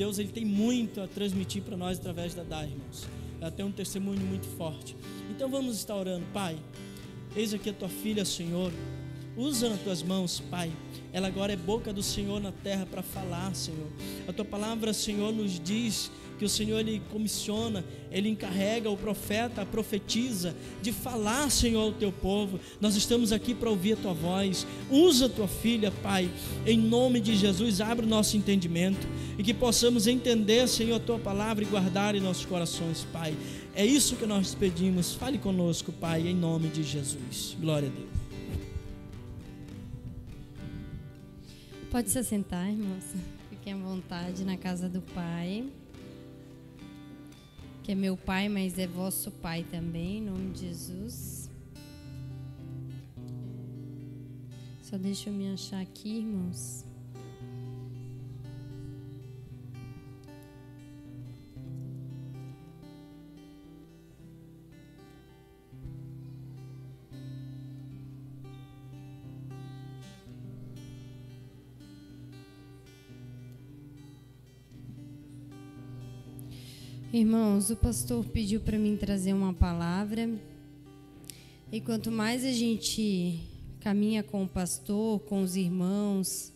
Deus, Ele tem muito a transmitir para nós através da Dai, irmãos. Ela tem um testemunho muito forte. Então vamos estar orando. Pai, eis aqui a tua filha, Senhor. Usa nas tuas mãos, Pai. Ela agora é boca do Senhor na terra para falar, Senhor. A tua palavra, Senhor, nos diz que o Senhor, Ele comissiona, Ele encarrega o profeta, a profetiza, de falar, Senhor, ao teu povo. Nós estamos aqui para ouvir a tua voz. Usa a tua filha, Pai, em nome de Jesus. Abre o nosso entendimento e que possamos entender, Senhor, a tua palavra e guardar em nossos corações, Pai. É isso que nós pedimos. Fale conosco, Pai, em nome de Jesus. Glória a Deus. Pode se assentar, irmãos. Fiquem à vontade na casa do Pai, que é meu Pai, mas é vosso Pai também, em nome de Jesus. Só deixa eu me achar aqui, irmãos. Irmãos, o pastor pediu para mim trazer uma palavra, e quanto mais a gente caminha com o pastor, com os irmãos,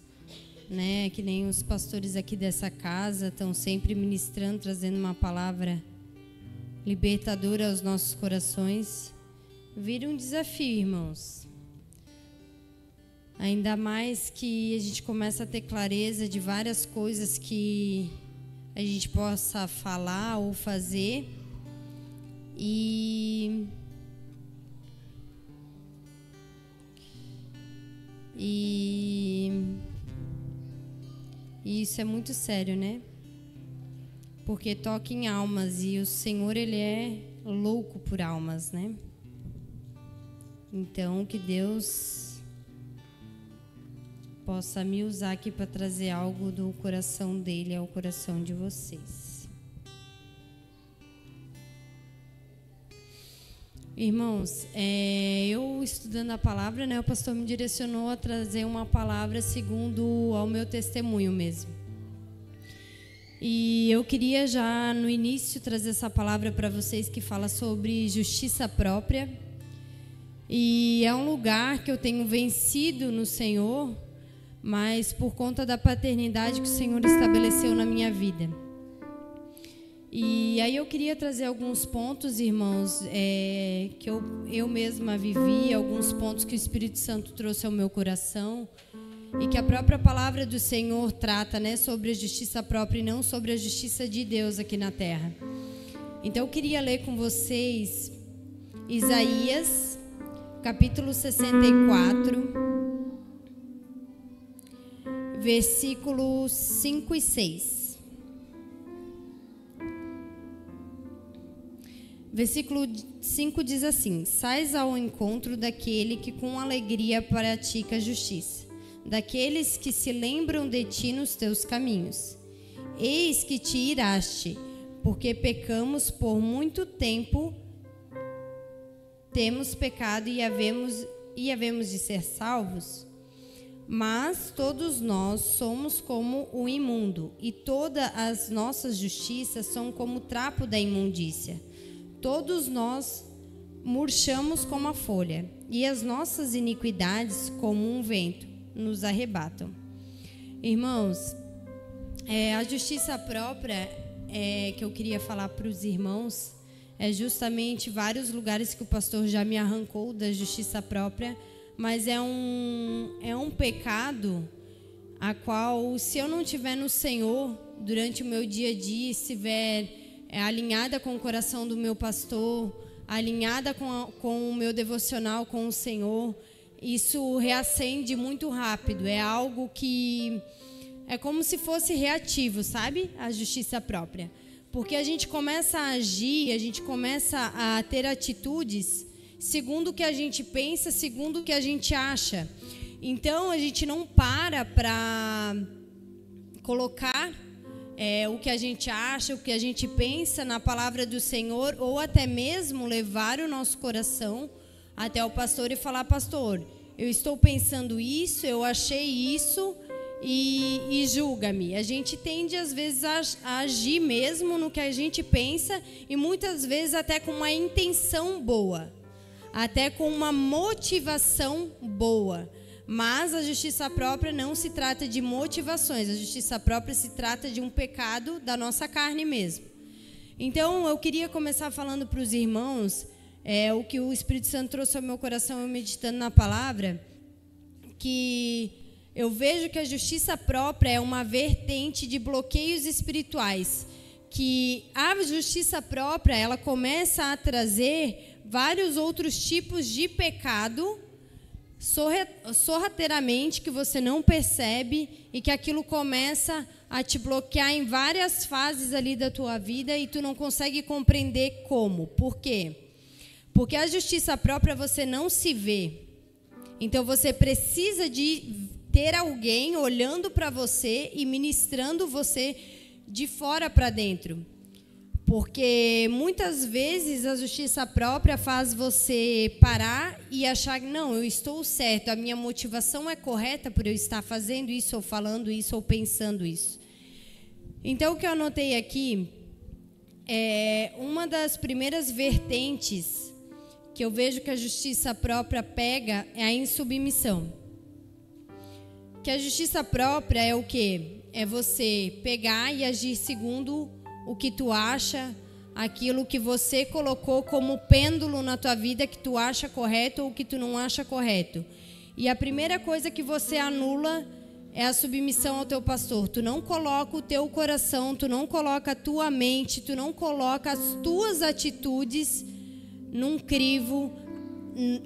né, que nem os pastores aqui dessa casa estão sempre ministrando, trazendo uma palavra libertadora aos nossos corações, vira um desafio, irmãos. Ainda mais que a gente começa a ter clareza de várias coisas que a gente possa falar ou fazer, e isso é muito sério, né? Porque toca em almas, e o Senhor, Ele é louco por almas, né? Então, que Deus possa me usar aqui para trazer algo do coração dele ao coração de vocês. Irmãos, eu estudando a palavra, né, o pastor me direcionou a trazer uma palavra segundo ao meu testemunho mesmo. E eu queria já no início trazer essa palavra para vocês, que fala sobre justiça própria. E é um lugar que eu tenho vencido no Senhor, mas por conta da paternidade que o Senhor estabeleceu na minha vida. E aí eu queria trazer alguns pontos, irmãos, que eu mesma vivi, alguns pontos que o Espírito Santo trouxe ao meu coração, e que a própria palavra do Senhor trata, né, sobre a justiça própria e não sobre a justiça de Deus aqui na terra. Então eu queria ler com vocês Isaías, capítulo 64, versículos 5 e 6. Versículo 5 diz assim: Sais ao encontro daquele que com alegria pratica a justiça, daqueles que se lembram de ti nos teus caminhos. Eis que te iraste, porque pecamos por muito tempo, temos pecado e havemos de ser salvos. Mas todos nós somos como o imundo, e todas as nossas justiças são como o trapo da imundícia. Todos nós murchamos como a folha, e as nossas iniquidades, como um vento, nos arrebatam. Irmãos, a justiça própria que eu queria falar para os irmãos é justamente vários lugares que o pastor já me arrancou da justiça própria, mas é um pecado a qual, se eu não estiver no Senhor durante o meu dia a dia, estiver alinhada com o coração do meu pastor, alinhada com o meu devocional com o Senhor, isso reacende muito rápido. É algo que é como se fosse reativo, sabe? A justiça própria. Porque a gente começa a agir, a gente começa a ter atitudes segundo o que a gente pensa, segundo o que a gente acha. Então, a gente não para colocar o que a gente acha, o que a gente pensa na palavra do Senhor, ou até mesmo levar o nosso coração até o pastor e falar: pastor, eu estou pensando isso, eu achei isso, e julga-me. A gente tende às vezes a agir mesmo no que a gente pensa e muitas vezes até com uma intenção boa, até com uma motivação boa. Mas a justiça própria não se trata de motivações, a justiça própria se trata de um pecado da nossa carne mesmo. Então eu queria começar falando para os irmãos o que o Espírito Santo trouxe ao meu coração, eu meditando na palavra, que eu vejo que a justiça própria é uma vertente de bloqueios espirituais, que a justiça própria ela começa a trazer vários outros tipos de pecado sorrateiramente que você não percebe e que aquilo começa a te bloquear em várias fases ali da tua vida e tu não consegue compreender como. Por quê? Porque a justiça própria você não se vê. Então você precisa de ter alguém olhando para você e ministrando você de fora para dentro. Porque muitas vezes a justiça própria faz você parar e achar que não, eu estou certo, a minha motivação é correta por eu estar fazendo isso, ou falando isso, ou pensando isso. Então o que eu anotei aqui é uma das primeiras vertentes que eu vejo que a justiça própria pega é a insubmissão. Que a justiça própria é o quê? É você pegar e agir segundo o que tu acha, aquilo que você colocou como pêndulo na tua vida que tu acha correto ou que tu não acha correto. E a primeira coisa que você anula é a submissão ao teu pastor. Tu não coloca o teu coração, tu não coloca a tua mente, tu não coloca as tuas atitudes num crivo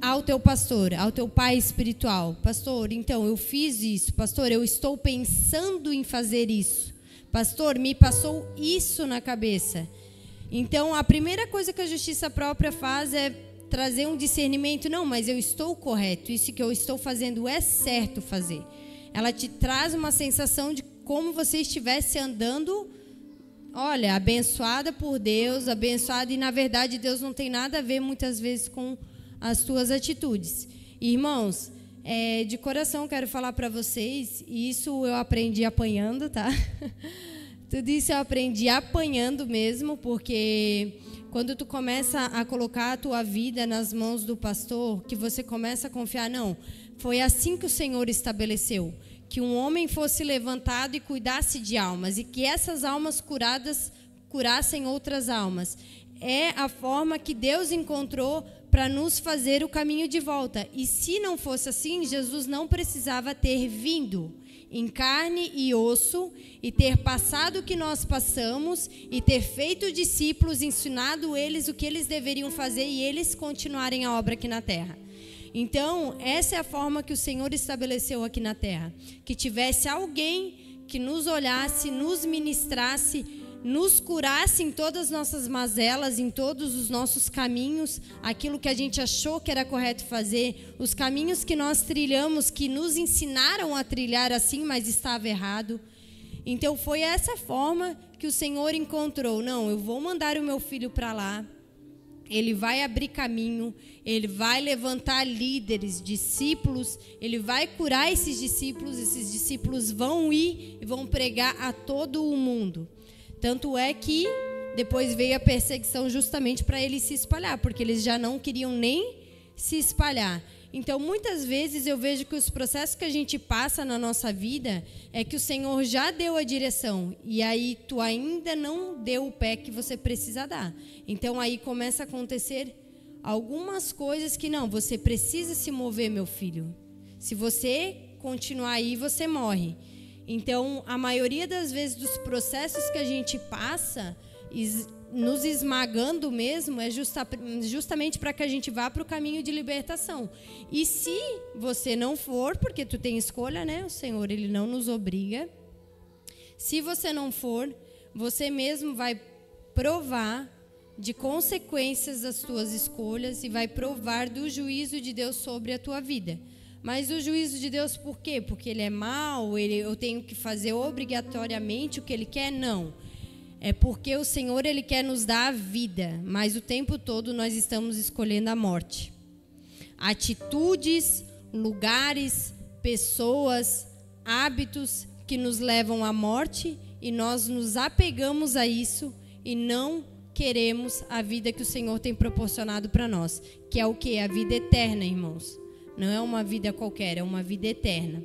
ao teu pastor, ao teu pai espiritual. Pastor, então eu fiz isso. Pastor, eu estou pensando em fazer isso. Pastor, me passou isso na cabeça. Então, a primeira coisa que a justiça própria faz é trazer um discernimento. Não, mas eu estou correto. Isso que eu estou fazendo é certo fazer. Ela te traz uma sensação de como você estivesse andando, olha, abençoada por Deus, abençoada. E, na verdade, Deus não tem nada a ver, muitas vezes, com as tuas atitudes. Irmãos, de coração quero falar para vocês, e isso eu aprendi apanhando, tá? Tudo isso eu aprendi apanhando mesmo, porque quando tu começa a colocar a tua vida nas mãos do pastor, que você começa a confiar, não, foi assim que o Senhor estabeleceu, que um homem fosse levantado e cuidasse de almas, e que essas almas curadas curassem outras almas. É a forma que Deus encontrou para nos fazer o caminho de volta. E se não fosse assim, Jesus não precisava ter vindo em carne e osso e ter passado o que nós passamos e ter feito discípulos, ensinado eles o que eles deveriam fazer e eles continuarem a obra aqui na terra. Então, essa é a forma que o Senhor estabeleceu aqui na terra. Que tivesse alguém que nos olhasse, nos ministrasse, nos curasse em todas as nossas mazelas, em todos os nossos caminhos, aquilo que a gente achou que era correto fazer, os caminhos que nós trilhamos, que nos ensinaram a trilhar assim, mas estava errado. Então foi essa forma que o Senhor encontrou. Não, eu vou mandar o meu filho para lá, ele vai abrir caminho, ele vai levantar líderes, discípulos, ele vai curar esses discípulos vão ir e vão pregar a todo o mundo. Tanto é que depois veio a perseguição justamente para eles se espalhar, porque eles já não queriam nem se espalhar. Então, muitas vezes eu vejo que os processos que a gente passa na nossa vida é que o Senhor já deu a direção e aí tu ainda não deu o pé que você precisa dar. Então, aí começa a acontecer algumas coisas que não, você precisa se mover, meu filho. Se você continuar aí, você morre. Então, a maioria das vezes dos processos que a gente passa, nos esmagando mesmo, é justamente para que a gente vá para o caminho de libertação. E se você não for, porque tu tem escolha, né? O Senhor, Ele não nos obriga. Se você não for, você mesmo vai provar de consequências das tuas escolhas e vai provar do juízo de Deus sobre a tua vida. Mas o juízo de Deus por quê? Porque Ele é mau, eu tenho que fazer obrigatoriamente o que Ele quer? Não. É porque o Senhor, Ele quer nos dar a vida, mas o tempo todo nós estamos escolhendo a morte. Atitudes, lugares, pessoas, hábitos que nos levam à morte e nós nos apegamos a isso e não queremos a vida que o Senhor tem proporcionado para nós, que é o quê? A vida eterna, irmãos. Não é uma vida qualquer, é uma vida eterna.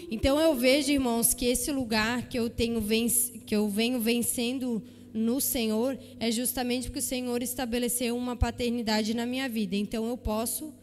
Então eu vejo, irmãos, que esse lugar que eu venho vencendo no Senhor é justamente porque o Senhor estabeleceu uma paternidade na minha vida. Então eu posso,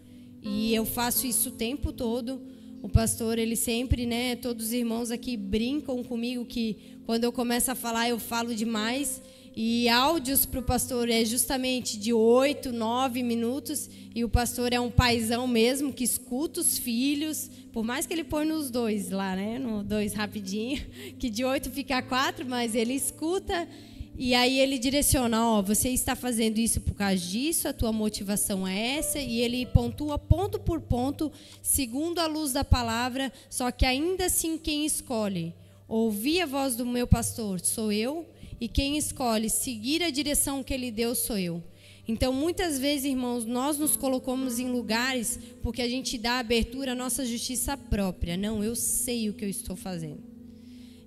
e eu faço isso o tempo todo. O pastor, ele sempre, né, todos os irmãos aqui brincam comigo que quando eu começo a falar, eu falo demais. E áudios para o pastor é justamente de 8, 9 minutos. E o pastor é um paizão mesmo, que escuta os filhos. Por mais que ele põe nos 2 lá, né? No 2 rapidinho. Que de 8 fica 4, mas ele escuta. E aí ele direciona, ó, você está fazendo isso por causa disso, a tua motivação é essa. E ele pontua ponto por ponto, segundo a luz da palavra. Só que ainda assim quem escolhe ouvir a voz do meu pastor sou eu. E quem escolhe seguir a direção que ele deu sou eu. Então, muitas vezes, irmãos, nós nos colocamos em lugares porque a gente dá abertura à nossa justiça própria. Não, eu sei o que eu estou fazendo.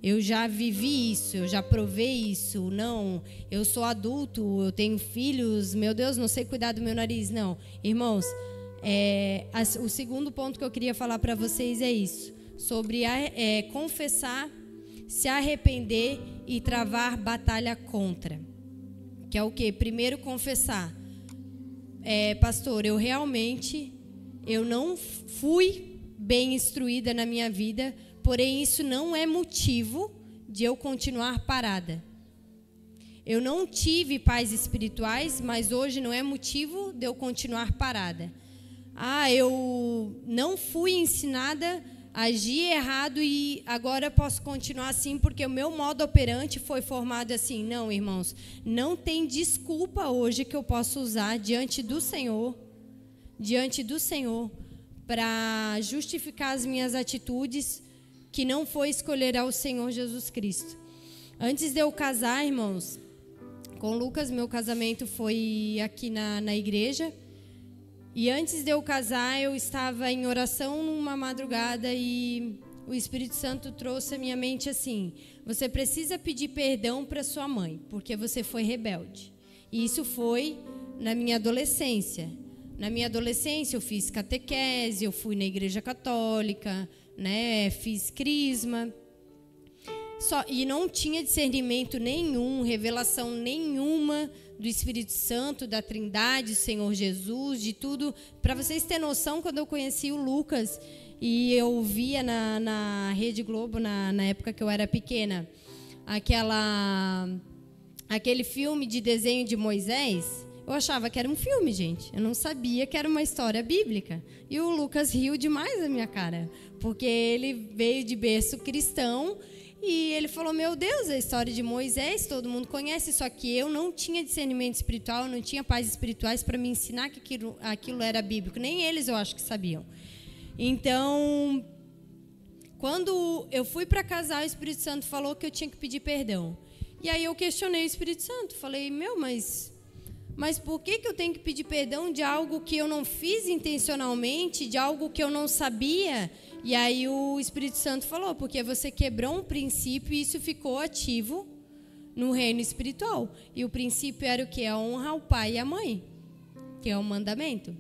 Eu já vivi isso, eu já provei isso. Não, eu sou adulto, eu tenho filhos. Meu Deus, não sei cuidar do meu nariz. Não, irmãos, o segundo ponto que eu queria falar para vocês é isso. Sobre confessar, se arrepender e travar batalha contra. Que é o quê? Primeiro, confessar. Pastor, eu não fui bem instruída na minha vida, porém isso não é motivo de eu continuar parada. Eu não tive pais espirituais, mas hoje não é motivo de eu continuar parada. Eu não fui ensinada agi errado e agora posso continuar assim porque o meu modo operante foi formado assim. Não, irmãos, não tem desculpa hoje que eu possa usar diante do Senhor para justificar as minhas atitudes que não foi escolher ao Senhor Jesus Cristo. Antes de eu casar, irmãos, com o Lucas, meu casamento foi aqui na igreja. E antes de eu casar, eu estava em oração numa madrugada e o Espírito Santo trouxe à minha mente assim: você precisa pedir perdão para sua mãe, porque você foi rebelde. E isso foi na minha adolescência. Na minha adolescência eu fiz catequese, eu fui na igreja católica, né, fiz crisma. E não tinha discernimento nenhum, revelação nenhuma do Espírito Santo, da Trindade, do Senhor Jesus, de tudo. Para vocês terem noção, quando eu conheci o Lucas, e eu via na Rede Globo, na época que eu era pequena, aquele filme de desenho de Moisés, eu achava que era um filme, gente. Eu não sabia que era uma história bíblica. E o Lucas riu demais da minha cara, porque ele veio de berço cristão. E ele falou, meu Deus, a história de Moisés, todo mundo conhece, só que eu não tinha discernimento espiritual, eu não tinha pais espirituais para me ensinar que aquilo era bíblico. Nem eles eu acho que sabiam. Então, quando eu fui para casar, o Espírito Santo falou que eu tinha que pedir perdão. E aí eu questionei o Espírito Santo, falei, mas por que eu tenho que pedir perdão de algo que eu não fiz intencionalmente, de algo que eu não sabia? E aí o Espírito Santo falou, porque você quebrou um princípio e isso ficou ativo no reino espiritual. E o princípio era o quê? A honra ao pai e à mãe, que é um mandamento.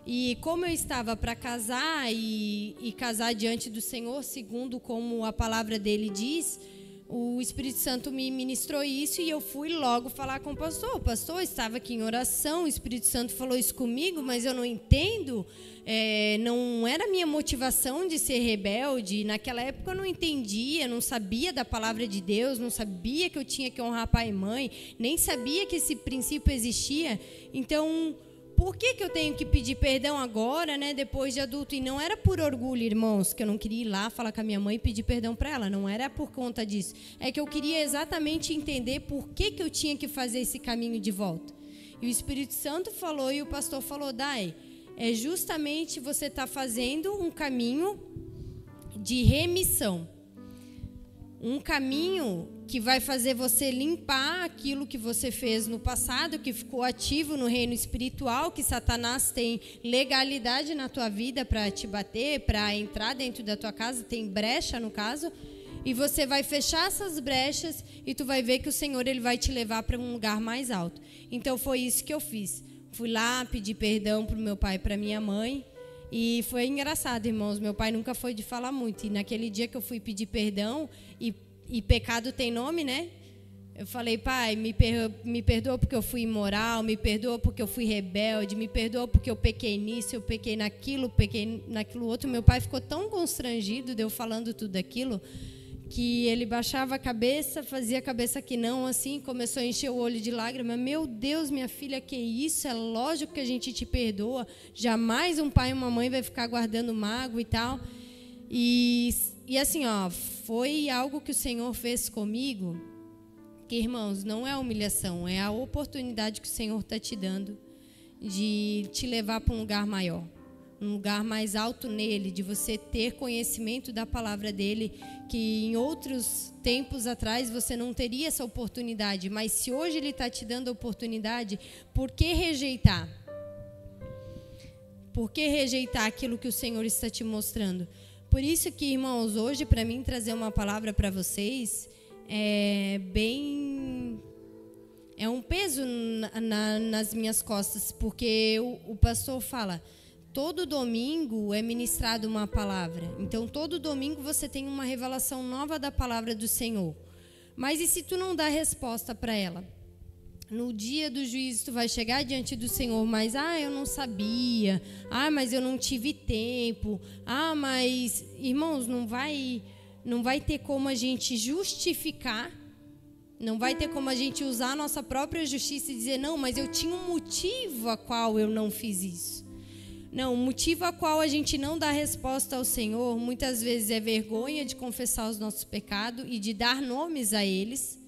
E como eu estava para casar e casar diante do Senhor, segundo como a palavra dele diz, o Espírito Santo me ministrou isso e eu fui logo falar com o pastor. O pastor estava aqui em oração, o Espírito Santo falou isso comigo, mas eu não entendo. Não era minha motivação de ser rebelde. Naquela época eu não entendia, não sabia da palavra de Deus, não sabia que eu tinha que honrar pai e mãe, nem sabia que esse princípio existia. Então, por que eu tenho que pedir perdão agora, né, depois de adulto? E não era por orgulho, irmãos, que eu não queria ir lá falar com a minha mãe e pedir perdão para ela. Não era por conta disso. É que eu queria exatamente entender por que eu tinha que fazer esse caminho de volta. E o Espírito Santo falou e o pastor falou, Dai, justamente você está fazendo um caminho de remissão. Um caminho que vai fazer você limpar aquilo que você fez no passado, que ficou ativo no reino espiritual, que Satanás tem legalidade na tua vida para te bater, para entrar dentro da tua casa, tem brecha no caso, e você vai fechar essas brechas e tu vai ver que o Senhor ele vai te levar para um lugar mais alto. Então foi isso que eu fiz. Fui lá, pedi perdão para o meu pai e para minha mãe. E foi engraçado, irmãos. Meu pai nunca foi de falar muito. E naquele dia que eu fui pedir perdão, e pecado tem nome, né? Eu falei, pai, me perdoa porque eu fui imoral, me perdoa porque eu fui rebelde, me perdoa porque eu pequei nisso, eu pequei naquilo outro. Meu pai ficou tão constrangido de eu falando tudo aquilo, que ele baixava a cabeça, fazia a cabeça que não, assim, começou a encher o olho de lágrimas. Meu Deus, minha filha, que isso? É lógico que a gente te perdoa. Jamais um pai e uma mãe vai ficar guardando mágoa e tal. E assim, ó, foi algo que o Senhor fez comigo, que, irmãos, não é humilhação, é a oportunidade que o Senhor está te dando de te levar para um lugar maior. Um lugar mais alto nele, de você ter conhecimento da palavra dele, que em outros tempos atrás você não teria essa oportunidade, mas se hoje ele está te dando a oportunidade, por que rejeitar? Por que rejeitar aquilo que o Senhor está te mostrando? Por isso que, irmãos, hoje para mim trazer uma palavra para vocês é um peso nas minhas costas, porque o pastor fala, todo domingo é ministrado uma palavra. Então, todo domingo você tem uma revelação nova da palavra do Senhor. Mas e se tu não dá resposta para ela? No dia do juízo, tu vai chegar diante do Senhor, mas, eu não sabia. Mas eu não tive tempo. Mas, irmãos, não vai ter como a gente justificar. Não vai ter como a gente usar a nossa própria justiça e dizer, não, mas eu tinha um motivo a qual eu não fiz isso. Não, o motivo a qual a gente não dá resposta ao Senhor, muitas vezes é vergonha de confessar os nossos pecados e de dar nomes a eles.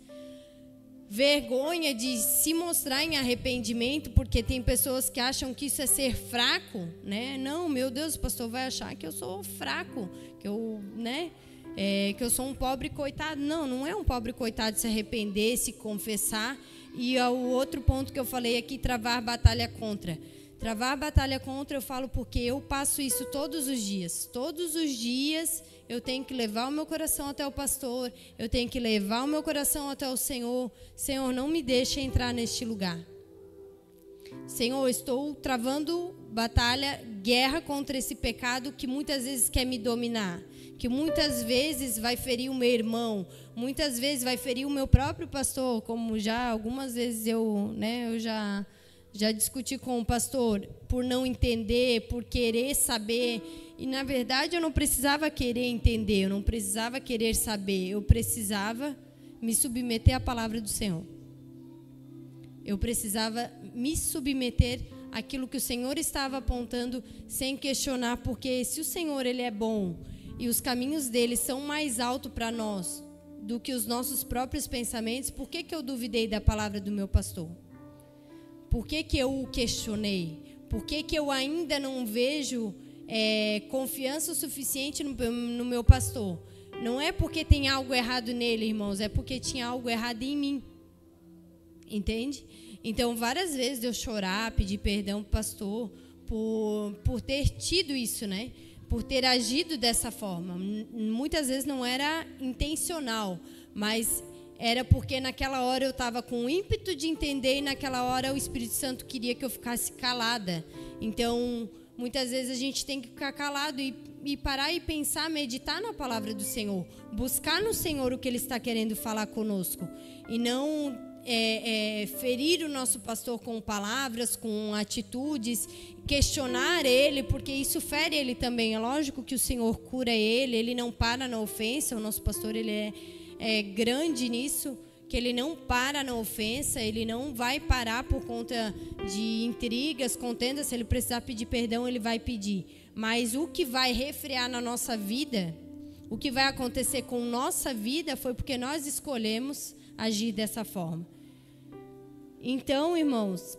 Vergonha de se mostrar em arrependimento, porque tem pessoas que acham que isso é ser fraco, né? Não, meu Deus, o pastor vai achar que eu sou fraco, que eu sou um pobre coitado. Não, não é um pobre coitado se arrepender, se confessar. E o outro ponto que eu falei aqui, travar batalha contra. Travar a batalha contra, eu falo porque eu passo isso todos os dias. Todos os dias eu tenho que levar o meu coração até o pastor, eu tenho que levar o meu coração até o Senhor. Senhor, não me deixe entrar neste lugar. Senhor, estou travando batalha, guerra contra esse pecado que muitas vezes quer me dominar, que muitas vezes vai ferir o meu irmão, muitas vezes vai ferir o meu próprio pastor, como já algumas vezes eu já discuti com o pastor por não entender, por querer saber. E, na verdade, eu não precisava querer entender, eu não precisava querer saber. Eu precisava me submeter à palavra do Senhor. Eu precisava me submeter àquilo que o Senhor estava apontando sem questionar, porque se o Senhor ele é bom e os caminhos dele são mais altos para nós do que os nossos próprios pensamentos, por que eu duvidei da palavra do meu pastor? Por que eu o questionei? Por que eu ainda não vejo confiança o suficiente no meu pastor? Não é porque tem algo errado nele, irmãos, é porque tinha algo errado em mim. Entende? Então, várias vezes eu chorar, pedir perdão para o pastor por ter tido isso, né? Por ter agido dessa forma. Muitas vezes não era intencional, mas era porque naquela hora eu estava com o ímpeto de entender e naquela hora o Espírito Santo queria que eu ficasse calada. Então, muitas vezes a gente tem que ficar calado e parar e pensar, meditar na palavra do Senhor. Buscar no Senhor o que Ele está querendo falar conosco. E não ferir o nosso pastor com palavras, com atitudes, questionar ele, porque isso fere ele também. É lógico que o Senhor cura ele não para na ofensa. O nosso pastor, ele é grande nisso, que ele não para na ofensa, ele não vai parar por conta de intrigas, contendas. Se ele precisar pedir perdão, ele vai pedir. Mas o que vai refrear na nossa vida, o que vai acontecer com nossa vida, foi porque nós escolhemos agir dessa forma. Então, irmãos,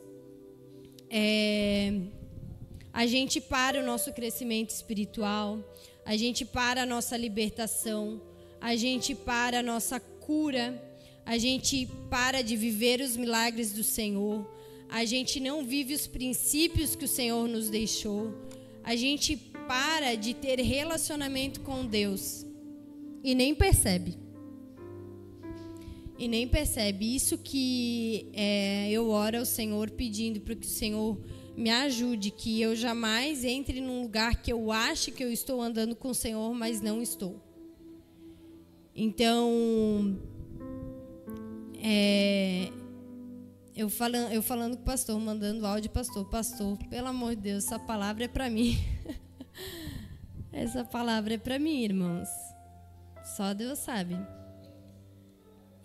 a gente para o nosso crescimento espiritual, a gente para a nossa libertação, a gente para a nossa cura, a gente para de viver os milagres do Senhor, a gente não vive os princípios que o Senhor nos deixou, a gente para de ter relacionamento com Deus e nem percebe. E nem percebe. Isso que eu oro ao Senhor pedindo para que o Senhor me ajude, que eu jamais entre num lugar que eu ache que eu estou andando com o Senhor, mas não estou. Então, eu falando com o pastor, mandando áudio, pastor, pelo amor de Deus, essa palavra é para mim. Essa palavra é para mim, irmãos. Só Deus sabe.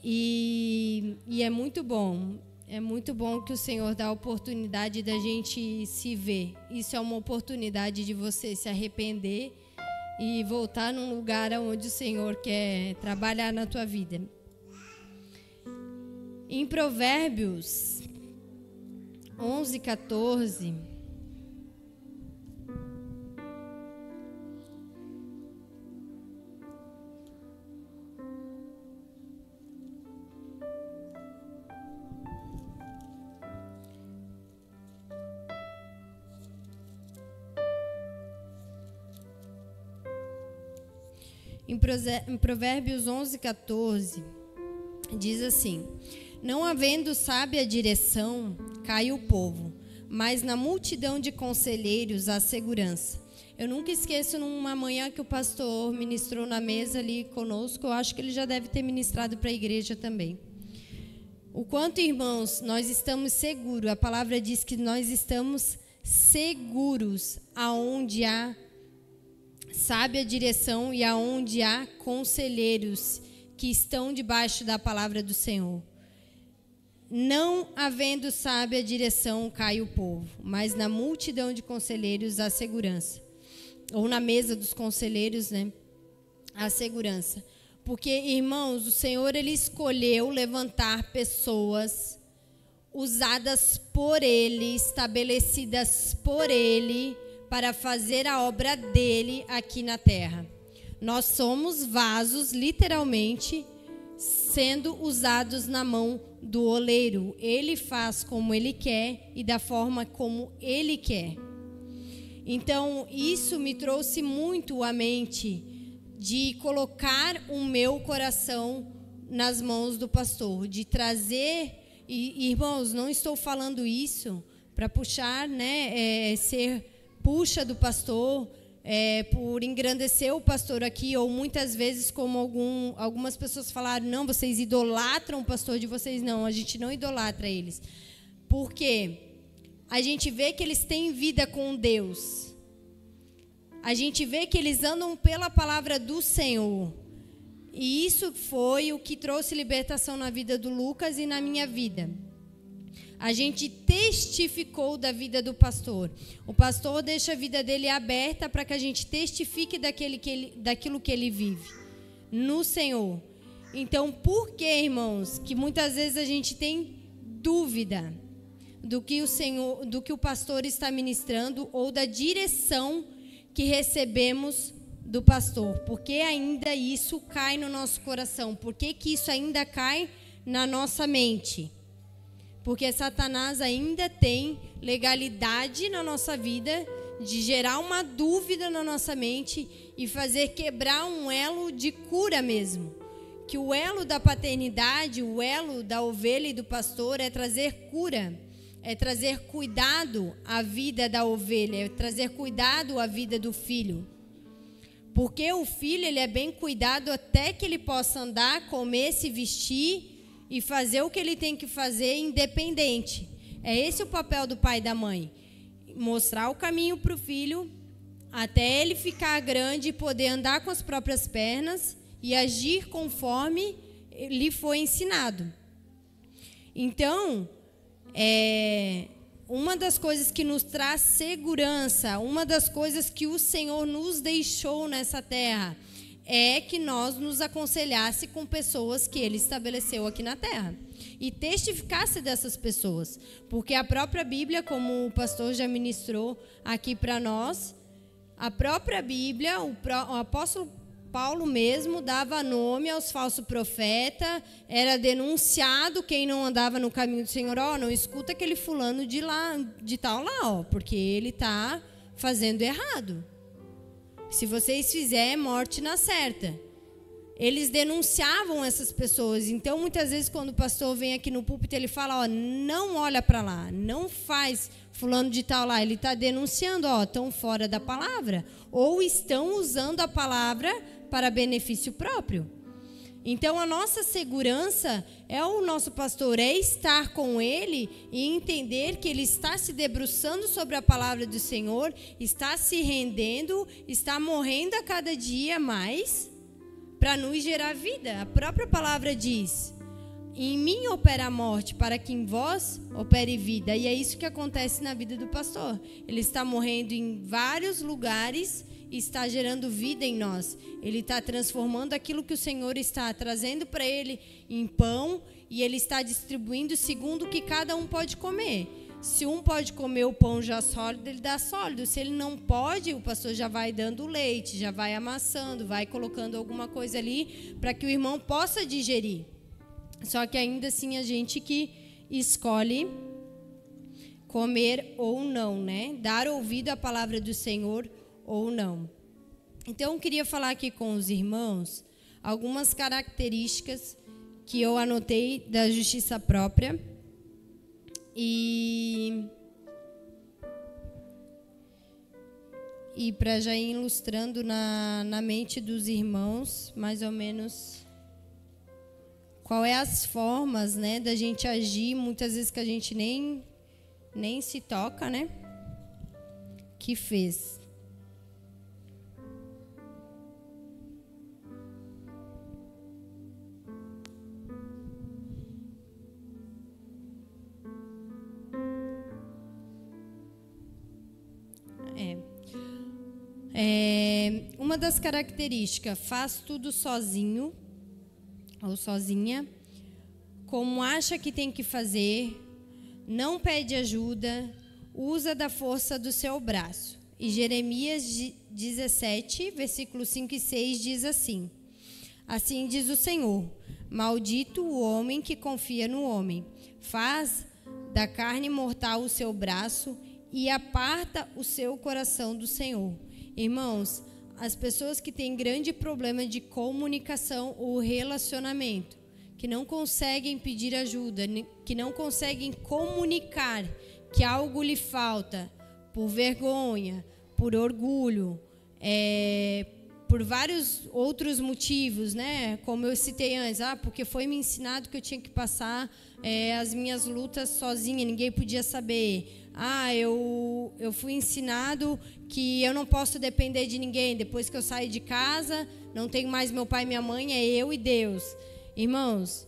E é muito bom que o Senhor dá a oportunidade da gente se ver. Isso é uma oportunidade de você se arrepender e voltar num lugar onde o Senhor quer trabalhar na tua vida. Em Provérbios 11:14, em Provérbios 11:14, diz assim: não havendo sábia direção, cai o povo, mas na multidão de conselheiros há segurança. Eu nunca esqueço, numa manhã que o pastor ministrou na mesa ali conosco, eu acho que ele já deve ter ministrado para a igreja também. O quanto, irmãos, nós estamos seguros, a palavra diz que nós estamos seguros aonde há sábia direção e aonde há conselheiros que estão debaixo da palavra do Senhor. Não havendo sábia direção, cai o povo, mas na multidão de conselheiros há segurança. Ou na mesa dos conselheiros, né, há segurança. Porque, irmãos, o Senhor, Ele escolheu levantar pessoas usadas por Ele, estabelecidas por Ele, para fazer a obra dele aqui na terra. Nós somos vasos, literalmente, sendo usados na mão do oleiro. Ele faz como ele quer e da forma como ele quer. Então, isso me trouxe muito à mente de colocar o meu coração nas mãos do pastor, de trazer, e irmãos, não estou falando isso para puxar, né, puxa do pastor, por engrandecer o pastor aqui, ou muitas vezes como algumas pessoas falaram, não, vocês idolatram o pastor de vocês. Não, a gente não idolatra eles, porque a gente vê que eles têm vida com Deus, a gente vê que eles andam pela palavra do Senhor, e isso foi o que trouxe libertação na vida do Lucas e na minha vida. A gente testificou da vida do pastor. O pastor deixa a vida dele aberta para que a gente testifique daquilo que ele vive no Senhor. Então, por que, irmãos, que muitas vezes a gente tem dúvida do que o Senhor, do que o pastor está ministrando ou da direção que recebemos do pastor? Por que ainda isso cai no nosso coração? Por que isso ainda cai na nossa mente? Porque Satanás ainda tem legalidade na nossa vida de gerar uma dúvida na nossa mente e fazer quebrar um elo de cura mesmo. Que o elo da paternidade, o elo da ovelha e do pastor é trazer cura, é trazer cuidado à vida da ovelha, é trazer cuidado à vida do filho. Porque o filho, ele é bem cuidado até que ele possa andar, comer, se vestir e fazer o que ele tem que fazer independente. É esse o papel do pai e da mãe. Mostrar o caminho para o filho até ele ficar grande e poder andar com as próprias pernas e agir conforme lhe foi ensinado. Então, uma das coisas que nos traz segurança, uma das coisas que o Senhor nos deixou nessa terra, é que nós nos aconselhasse com pessoas que Ele estabeleceu aqui na terra e testificasse dessas pessoas, porque a própria Bíblia, como o pastor já ministrou aqui para nós, a própria Bíblia, o apóstolo Paulo mesmo dava nome aos falsos profetas, era denunciado quem não andava no caminho do Senhor. Não escuta aquele fulano de tal lá, porque ele está fazendo errado. Se vocês fizerem, morte na certa. Eles denunciavam essas pessoas. Então, muitas vezes, quando o pastor vem aqui no púlpito, ele fala, não olha para lá, não faz fulano de tal lá. Ele está denunciando, estão fora da palavra. Ou estão usando a palavra para benefício próprio. Então, a nossa segurança é o nosso pastor, é estar com ele e entender que ele está se debruçando sobre a palavra do Senhor, está se rendendo, está morrendo a cada dia mais para nos gerar vida. A própria palavra diz, em mim opera a morte, para que em vós opere vida. E é isso que acontece na vida do pastor. Ele está morrendo em vários lugares e está gerando vida em nós. Ele está transformando aquilo que o Senhor está trazendo para ele em pão, e ele está distribuindo segundo o que cada um pode comer. Se um pode comer o pão já sólido, ele dá sólido. Se ele não pode, o pastor já vai dando leite, já vai amassando, vai colocando alguma coisa ali para que o irmão possa digerir. Só que ainda assim a gente que escolhe comer ou não, né? Dar ouvido à palavra do Senhor ou não. Então, eu queria falar aqui com os irmãos algumas características que eu anotei da justiça própria e para já ir ilustrando na mente dos irmãos, mais ou menos, qual é as formas, né, da gente agir, muitas vezes que a gente nem se toca, né, que fez. Uma das características, faz tudo sozinho ou sozinha, como acha que tem que fazer, não pede ajuda, usa da força do seu braço. E Jeremias 17, versículos 5 e 6 diz assim: assim diz o Senhor, maldito o homem que confia no homem, faz da carne mortal o seu braço e aparta o seu coração do Senhor. Irmãos, as pessoas que têm grande problema de comunicação ou relacionamento, que não conseguem pedir ajuda, que não conseguem comunicar que algo lhe falta, por vergonha, por orgulho, por vários outros motivos, né? Como eu citei antes, porque foi me ensinado que eu tinha que passar as minhas lutas sozinha, ninguém podia saber. Eu fui ensinado que eu não posso depender de ninguém. Depois que eu saio de casa, não tenho mais meu pai e minha mãe, é eu e Deus. Irmãos,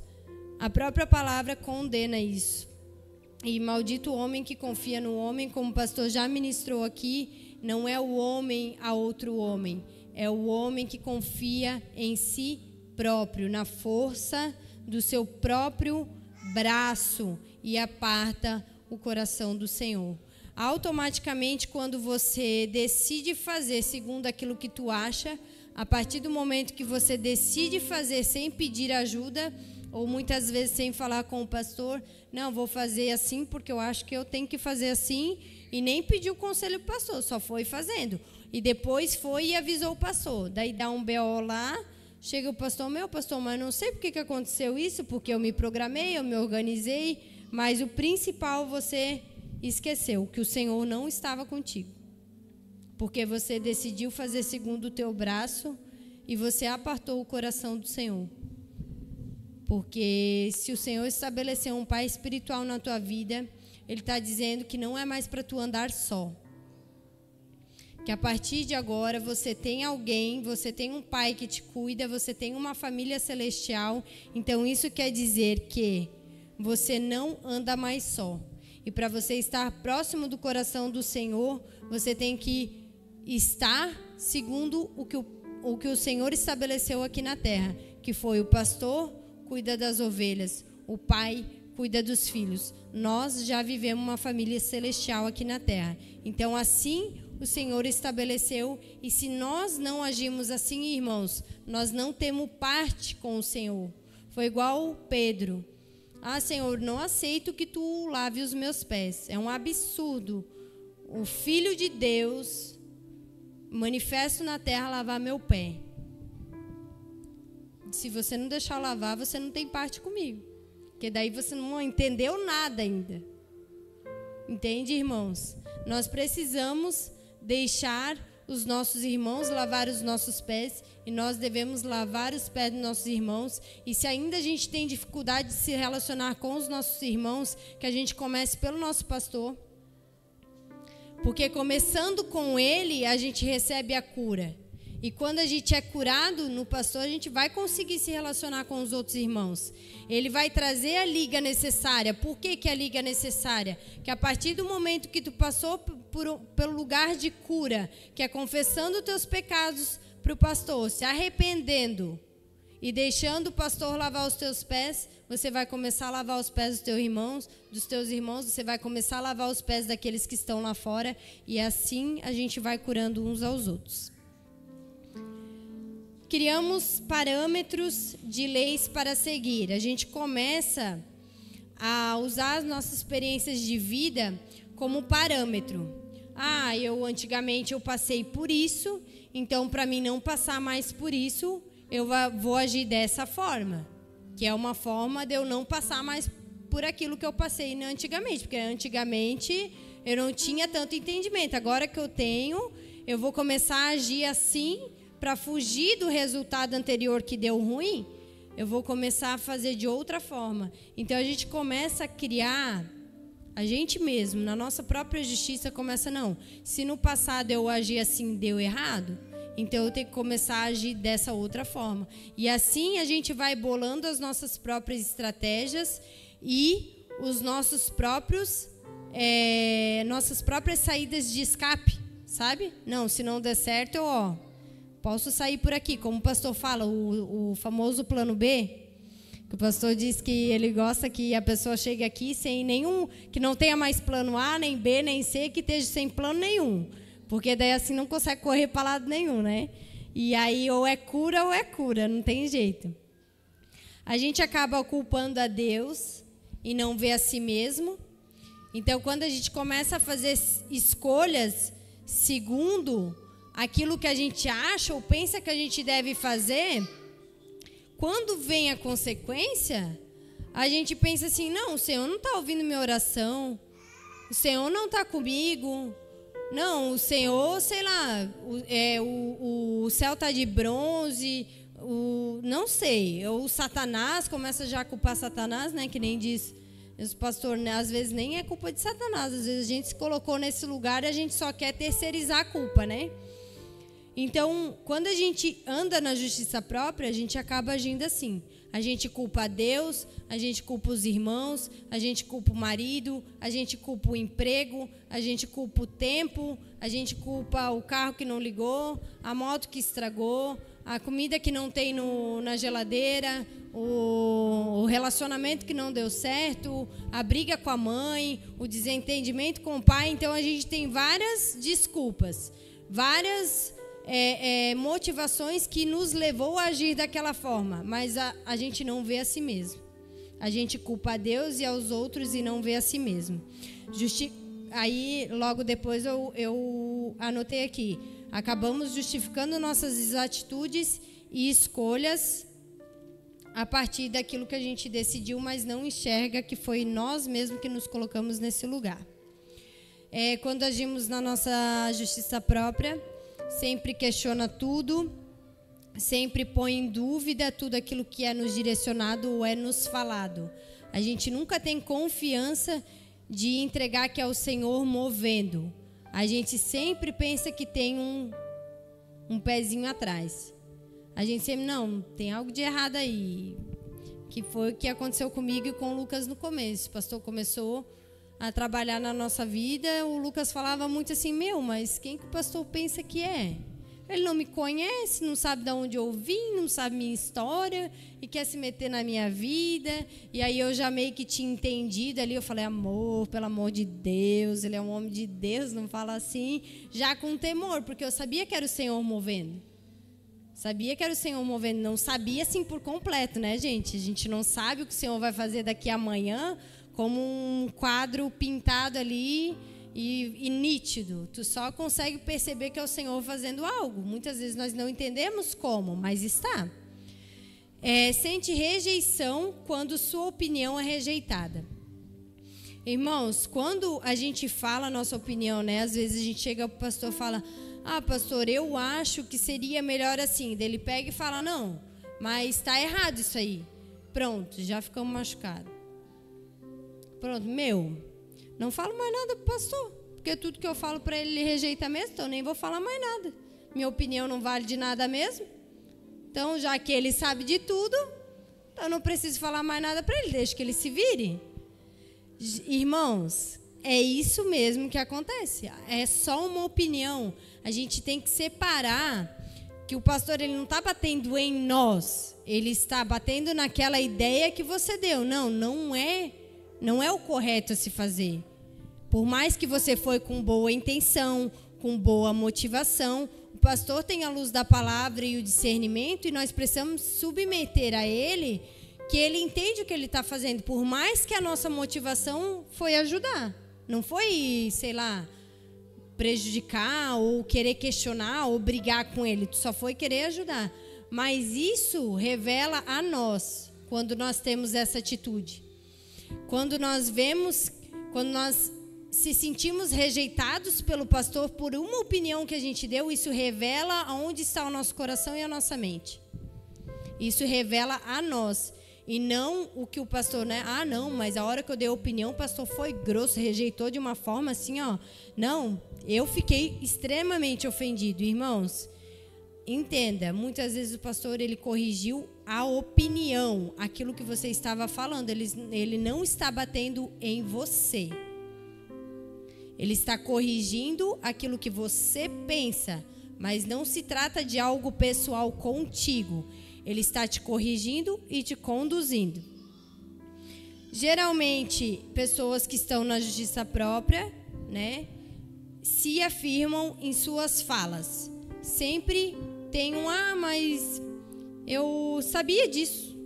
a própria palavra condena isso. E maldito o homem que confia no homem, como o pastor já ministrou aqui, não é o homem a outro homem, é o homem que confia em si próprio, na força do seu próprio braço e aparta o coração do Senhor. Automaticamente, quando você decide fazer segundo aquilo que tu acha, a partir do momento que você decide fazer sem pedir ajuda, ou muitas vezes sem falar com o pastor, não, vou fazer assim porque eu acho que eu tenho que fazer assim, e nem pediu conselho para o pastor, só foi fazendo. E depois foi e avisou o pastor. Daí dá um BO lá, chega o pastor, mas não sei por que aconteceu isso, porque eu me programei, eu me organizei, mas o principal você esqueceu, que o Senhor não estava contigo. Porque você decidiu fazer segundo o teu braço e você apartou o coração do Senhor. Porque se o Senhor estabeleceu um pai espiritual na tua vida, Ele está dizendo que não é mais para tu andar só. Que a partir de agora você tem alguém, você tem um pai que te cuida, você tem uma família celestial. Então isso quer dizer que você não anda mais só. E para você estar próximo do coração do Senhor, você tem que estar segundo o que o Senhor estabeleceu aqui na terra, que foi o pastor cuida das ovelhas, o pai cuida dos filhos. Nós já vivemos uma família celestial aqui na terra. Então assim, o Senhor estabeleceu. E se nós não agimos assim, irmãos, nós não temos parte com o Senhor. Foi igual Pedro. Senhor, não aceito que tu lave os meus pés. É um absurdo o Filho de Deus, manifesto na terra, lavar meu pé. Se você não deixar eu lavar, você não tem parte comigo. Porque daí você não entendeu nada ainda. Entende, irmãos? Nós precisamos deixar os nossos irmãos lavar os nossos pés, e nós devemos lavar os pés dos nossos irmãos. E se ainda a gente tem dificuldade de se relacionar com os nossos irmãos, que a gente comece pelo nosso pastor. Porque começando com ele, a gente recebe a cura. E quando a gente é curado no pastor, a gente vai conseguir se relacionar com os outros irmãos. Ele vai trazer a liga necessária. Por que a liga é necessária? Que a partir do momento que tu passou pelo lugar de cura, que é confessando os teus pecados para o pastor, se arrependendo e deixando o pastor lavar os teus pés, você vai começar a lavar os pés dos teus irmãos, você vai começar a lavar os pés daqueles que estão lá fora, e assim a gente vai curando uns aos outros. Criamos parâmetros de leis para seguir. A gente começa a usar as nossas experiências de vida como parâmetro. Antigamente eu passei por isso, então para mim não passar mais por isso, eu vou agir dessa forma, que é uma forma de eu não passar mais por aquilo que eu passei antigamente, porque antigamente eu não tinha tanto entendimento. Agora que eu tenho, eu vou começar a agir assim, para fugir do resultado anterior que deu ruim, eu vou começar a fazer de outra forma. Então a gente começa a criar, a gente mesmo, na nossa própria justiça, começa, não, se no passado eu agi assim, deu errado, então eu tenho que começar a agir dessa outra forma. E assim a gente vai bolando as nossas próprias estratégias e os nossos próprios, nossas próprias saídas de escape, sabe? Não, se não der certo, posso sair por aqui, como o pastor fala, o famoso plano B, que o pastor diz que ele gosta que a pessoa chegue aqui sem nenhum, que não tenha mais plano A, nem B, nem C, que esteja sem plano nenhum, porque daí assim não consegue correr para lado nenhum, né? E aí ou é cura, não tem jeito. A gente acaba culpando a Deus e não vê a si mesmo. Então, quando a gente começa a fazer escolhas segundo aquilo que a gente acha ou pensa que a gente deve fazer, quando vem a consequência, a gente pensa assim, não, o Senhor não está ouvindo minha oração, o Senhor não está comigo, não, o Senhor, sei lá, o céu está de bronze, não sei, o Satanás, começa já a culpar Satanás, né, que nem diz o pastor, né, às vezes nem é culpa de Satanás, às vezes a gente se colocou nesse lugar e a gente só quer terceirizar a culpa, né? Então, quando a gente anda na justiça própria, a gente acaba agindo assim. A gente culpa a Deus, a gente culpa os irmãos, a gente culpa o marido, a gente culpa o emprego, a gente culpa o tempo, a gente culpa o carro que não ligou, a moto que estragou, a comida que não tem na geladeira, o relacionamento que não deu certo, a briga com a mãe, o desentendimento com o pai. Então, a gente tem várias desculpas, várias motivações que nos levou a agir daquela forma, mas a gente não vê a si mesmo. A gente culpa a Deus e aos outros e não vê a si mesmo. Aí, logo depois, eu anotei aqui. Acabamos justificando nossas atitudes e escolhas a partir daquilo que a gente decidiu, mas não enxerga que foi nós mesmos que nos colocamos nesse lugar. Quando agimos na nossa justiça própria, sempre questiona tudo, sempre põe em dúvida tudo aquilo que é nos direcionado ou é nos falado. A gente nunca tem confiança de entregar que é o Senhor movendo. A gente sempre pensa que tem um pezinho atrás. A gente sempre, não, tem algo de errado aí. Que foi o que aconteceu comigo e com o Lucas no começo. O pastor começou a trabalhar na nossa vida, o Lucas falava muito assim, mas quem que o pastor pensa que é? Ele não me conhece, não sabe de onde eu vim, não sabe minha história e quer se meter na minha vida. E aí eu já meio que tinha entendido ali, eu falei, amor, pelo amor de Deus, ele é um homem de Deus, não fala assim, já com temor, porque eu sabia que era o Senhor movendo. Sabia que era o Senhor movendo, não sabia assim por completo, né, gente? A gente não sabe o que o Senhor vai fazer daqui a amanhã, como um quadro pintado ali e nítido. Tu só consegue perceber que é o Senhor fazendo algo. Muitas vezes nós não entendemos como, mas está. Sente rejeição quando sua opinião é rejeitada. Irmãos, quando a gente fala a nossa opinião, né? Às vezes a gente chega para o pastor e fala, pastor, eu acho que seria melhor assim. Daí ele pega e fala, não, mas está errado isso aí. Pronto, já ficamos machucados. Pronto, não falo mais nada para o pastor, porque tudo que eu falo para ele, ele rejeita mesmo, então nem vou falar mais nada. Minha opinião não vale de nada mesmo. Então, já que ele sabe de tudo, então eu não preciso falar mais nada para ele, deixa que ele se vire. Irmãos, é isso mesmo que acontece. É só uma opinião. A gente tem que separar que o pastor ele não está batendo em nós, ele está batendo naquela ideia que você deu. Não é o correto a se fazer. Por mais que você foi com boa intenção, com boa motivação, o pastor tem a luz da palavra e o discernimento, e nós precisamos submeter a ele, que ele entende o que ele está fazendo, por mais que a nossa motivação foi ajudar. Não foi, sei lá, prejudicar ou querer questionar ou brigar com ele. Tu só foi querer ajudar. Mas isso revela a nós, quando nós temos essa atitude. Quando nós se sentimos rejeitados pelo pastor por uma opinião que a gente deu, isso revela onde está o nosso coração e a nossa mente. Isso revela a nós. E não o que o pastor, né? Não, mas a hora que eu dei a opinião, o pastor foi grosso, rejeitou de uma forma assim, ó. Não, eu fiquei extremamente ofendido. Irmãos, entenda, muitas vezes o pastor, ele corrigiu a opinião, aquilo que você estava falando. Ele não está batendo em você. Ele está corrigindo aquilo que você pensa, mas não se trata de algo pessoal contigo. Ele está te corrigindo e te conduzindo. Geralmente, pessoas que estão na justiça própria, né, se afirmam em suas falas. Sempre tem mas eu sabia disso.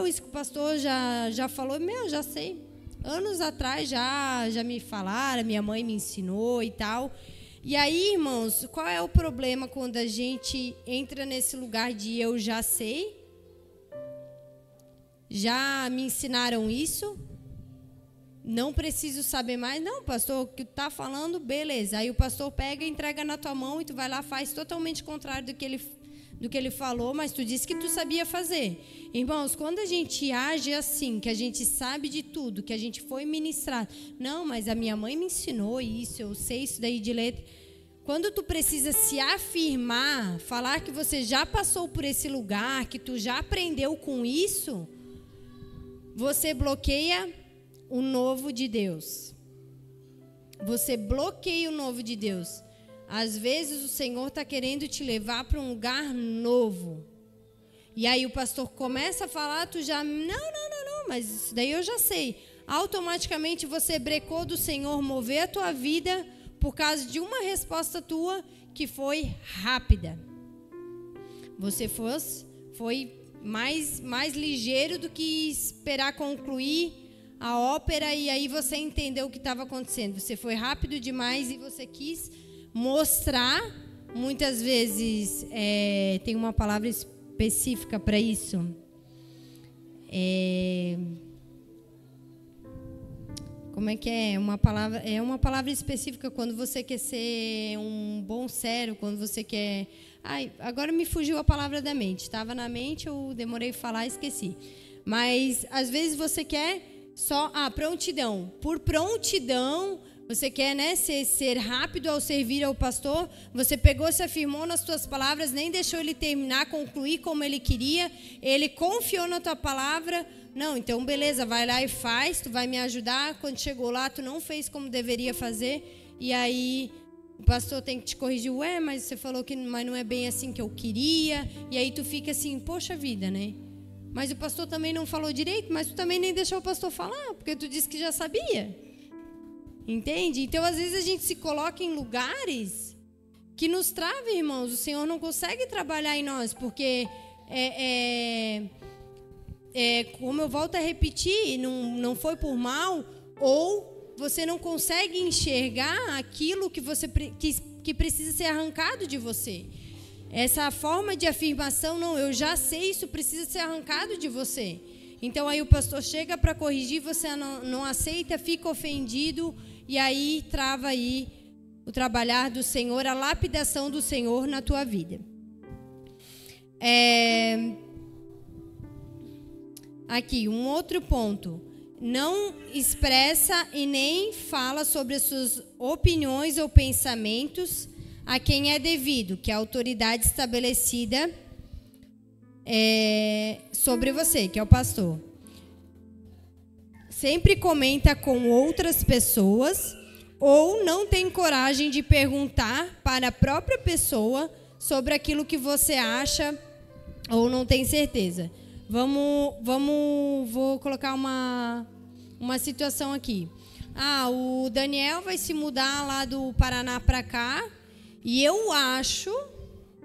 Isso que o pastor já falou, já sei. Anos atrás já me falaram, minha mãe me ensinou e tal. E aí, irmãos, qual é o problema quando a gente entra nesse lugar de eu já sei? Já me ensinaram isso? Não preciso saber mais? Não, pastor, o que tu está falando, beleza. Aí o pastor pega e entrega na tua mão e tu vai lá, faz totalmente contrário do que ele falou, mas tu disse que tu sabia fazer. Irmãos, quando a gente age assim, que a gente sabe de tudo, que a gente foi ministrado, não, mas a minha mãe me ensinou isso, eu sei isso daí de letra. Quando tu precisa se afirmar, falar que você já passou por esse lugar, que tu já aprendeu com isso, você bloqueia o novo de Deus. Você bloqueia o novo de Deus. Às vezes o Senhor está querendo te levar para um lugar novo. E aí o pastor começa a falar, tu já, não, mas isso daí eu já sei. Automaticamente você brecou do Senhor mover a tua vida por causa de uma resposta tua que foi rápida. Você foi mais ligeiro do que esperar concluir a ópera e aí você entendeu o que estava acontecendo. Você foi rápido demais e você quis mostrar. Muitas vezes tem uma palavra específica para isso. Como é que é? Uma palavra específica quando você quer ser um bom servo, quando você quer... agora me fugiu a palavra da mente. Estava na mente, eu demorei a falar e esqueci. Mas às vezes você quer só prontidão. Por prontidão, você quer, né, ser rápido ao servir ao pastor. Você pegou, se afirmou nas tuas palavras, nem deixou ele terminar, concluir como ele queria. Ele confiou na tua palavra. Não, então beleza, vai lá e faz, tu vai me ajudar. Quando chegou lá, tu não fez como deveria fazer. E aí o pastor tem que te corrigir, mas você falou que mas não é bem assim que eu queria, e aí tu fica assim, poxa vida, né? Mas o pastor também não falou direito, mas tu também nem deixou o pastor falar, porque tu disse que já sabia. Entende? Então, às vezes a gente se coloca em lugares que nos travam, irmãos. O Senhor não consegue trabalhar em nós, porque como eu volto a repetir, não foi por mal, ou você não consegue enxergar aquilo que precisa ser arrancado de você. Essa forma de afirmação, não, eu já sei, isso precisa ser arrancado de você. Então aí o pastor chega para corrigir, você não aceita, fica ofendido, e aí trava aí o trabalhar do Senhor, a lapidação do Senhor na tua vida. Aqui, um outro ponto. Não expressa e nem fala sobre as suas opiniões ou pensamentos a quem é devido, que é a autoridade estabelecida sobre você, que é o pastor. Sempre comenta com outras pessoas ou não tem coragem de perguntar para a própria pessoa sobre aquilo que você acha ou não tem certeza. Vou colocar uma situação aqui. O Daniel vai se mudar lá do Paraná para cá e eu acho,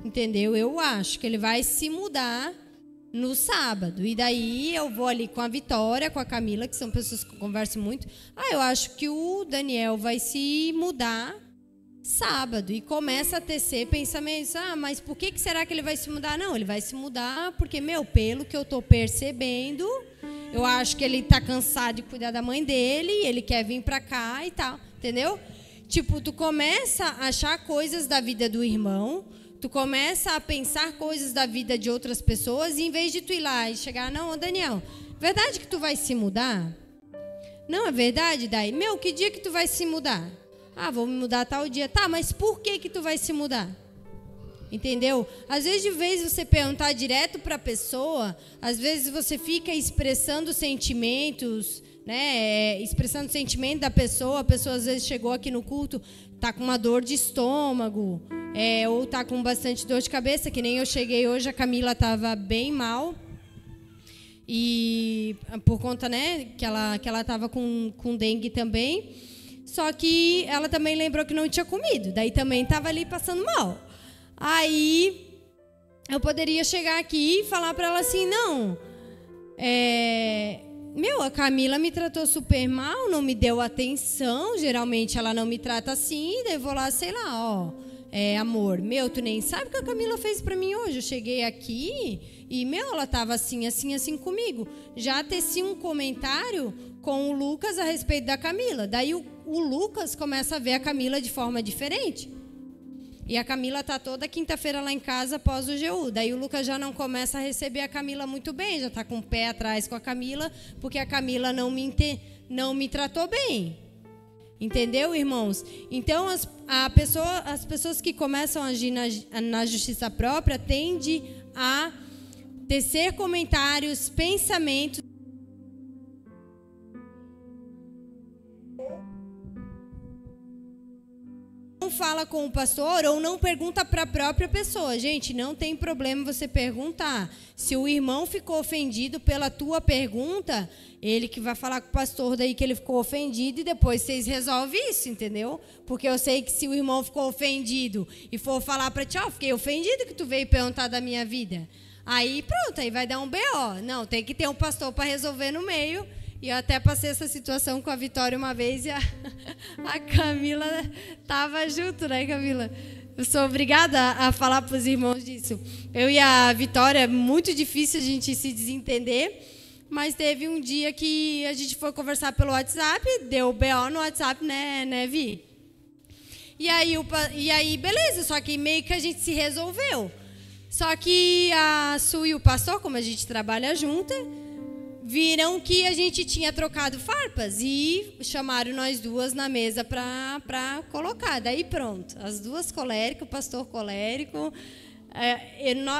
entendeu? Eu acho que ele vai se mudar no sábado. E daí eu vou ali com a Vitória, com a Camila, que são pessoas que eu converso muito. Eu acho que o Daniel vai se mudar sábado. E começa a tecer pensamentos. Mas por que será que ele vai se mudar? Não, ele vai se mudar porque, pelo que eu estou percebendo, eu acho que ele está cansado de cuidar da mãe dele, e ele quer vir para cá e tal, entendeu? Tipo, tu começa a achar coisas da vida do irmão, tu começa a pensar coisas da vida de outras pessoas, e em vez de tu ir lá e chegar, não, Daniel, verdade que tu vai se mudar? Não, é verdade, Dai? Que dia que tu vai se mudar? Vou me mudar tal dia. Tá, mas por que tu vai se mudar? Entendeu? Às vezes, de vez você perguntar direto para a pessoa, às vezes você fica expressando sentimentos, né? Expressando o sentimento da pessoa. A pessoa às vezes chegou aqui no culto, tá com uma dor de estômago, ou tá com bastante dor de cabeça, que nem eu cheguei hoje, a Camila estava bem mal. E por conta, né, que ela estava com dengue também. Só que ela também lembrou que não tinha comido. Daí também estava ali passando mal. Aí eu poderia chegar aqui e falar para ela assim, não, a Camila me tratou super mal, não me deu atenção, geralmente ela não me trata assim, daí eu vou lá, sei lá, amor, tu nem sabe o que a Camila fez para mim hoje, eu cheguei aqui e, ela estava assim, assim, assim comigo. Já teci um comentário com o Lucas a respeito da Camila, daí o Lucas começa a ver a Camila de forma diferente. E a Camila está toda quinta-feira lá em casa após o GU. Daí o Lucas já não começa a receber a Camila muito bem, já está com o pé atrás com a Camila, porque a Camila não me tratou bem. Entendeu, irmãos? Então, as pessoas que começam a agir na justiça própria tendem a tecer comentários, pensamentos, não fala com o pastor ou não pergunta para a própria pessoa. Gente, não tem problema você perguntar. Se o irmão ficou ofendido pela tua pergunta, ele que vai falar com o pastor daí que ele ficou ofendido, e depois vocês resolvem isso, entendeu? Porque eu sei que se o irmão ficou ofendido e for falar para ti, fiquei ofendido que tu veio perguntar da minha vida. Aí pronto, aí vai dar um BO. Não, tem que ter um pastor para resolver no meio. E eu até passei essa situação com a Vitória uma vez, e a Camila estava junto, né, Camila? Eu sou obrigada a falar para os irmãos disso. Eu e a Vitória, é muito difícil a gente se desentender, mas teve um dia que a gente foi conversar pelo WhatsApp, deu BO no WhatsApp, né, Vi? E aí, beleza, só que meio que a gente se resolveu. Só que a Su e o pastor, como a gente trabalha junto, viram que a gente tinha trocado farpas e chamaram nós duas na mesa para colocar. Daí pronto, as duas coléricas, o pastor colérico,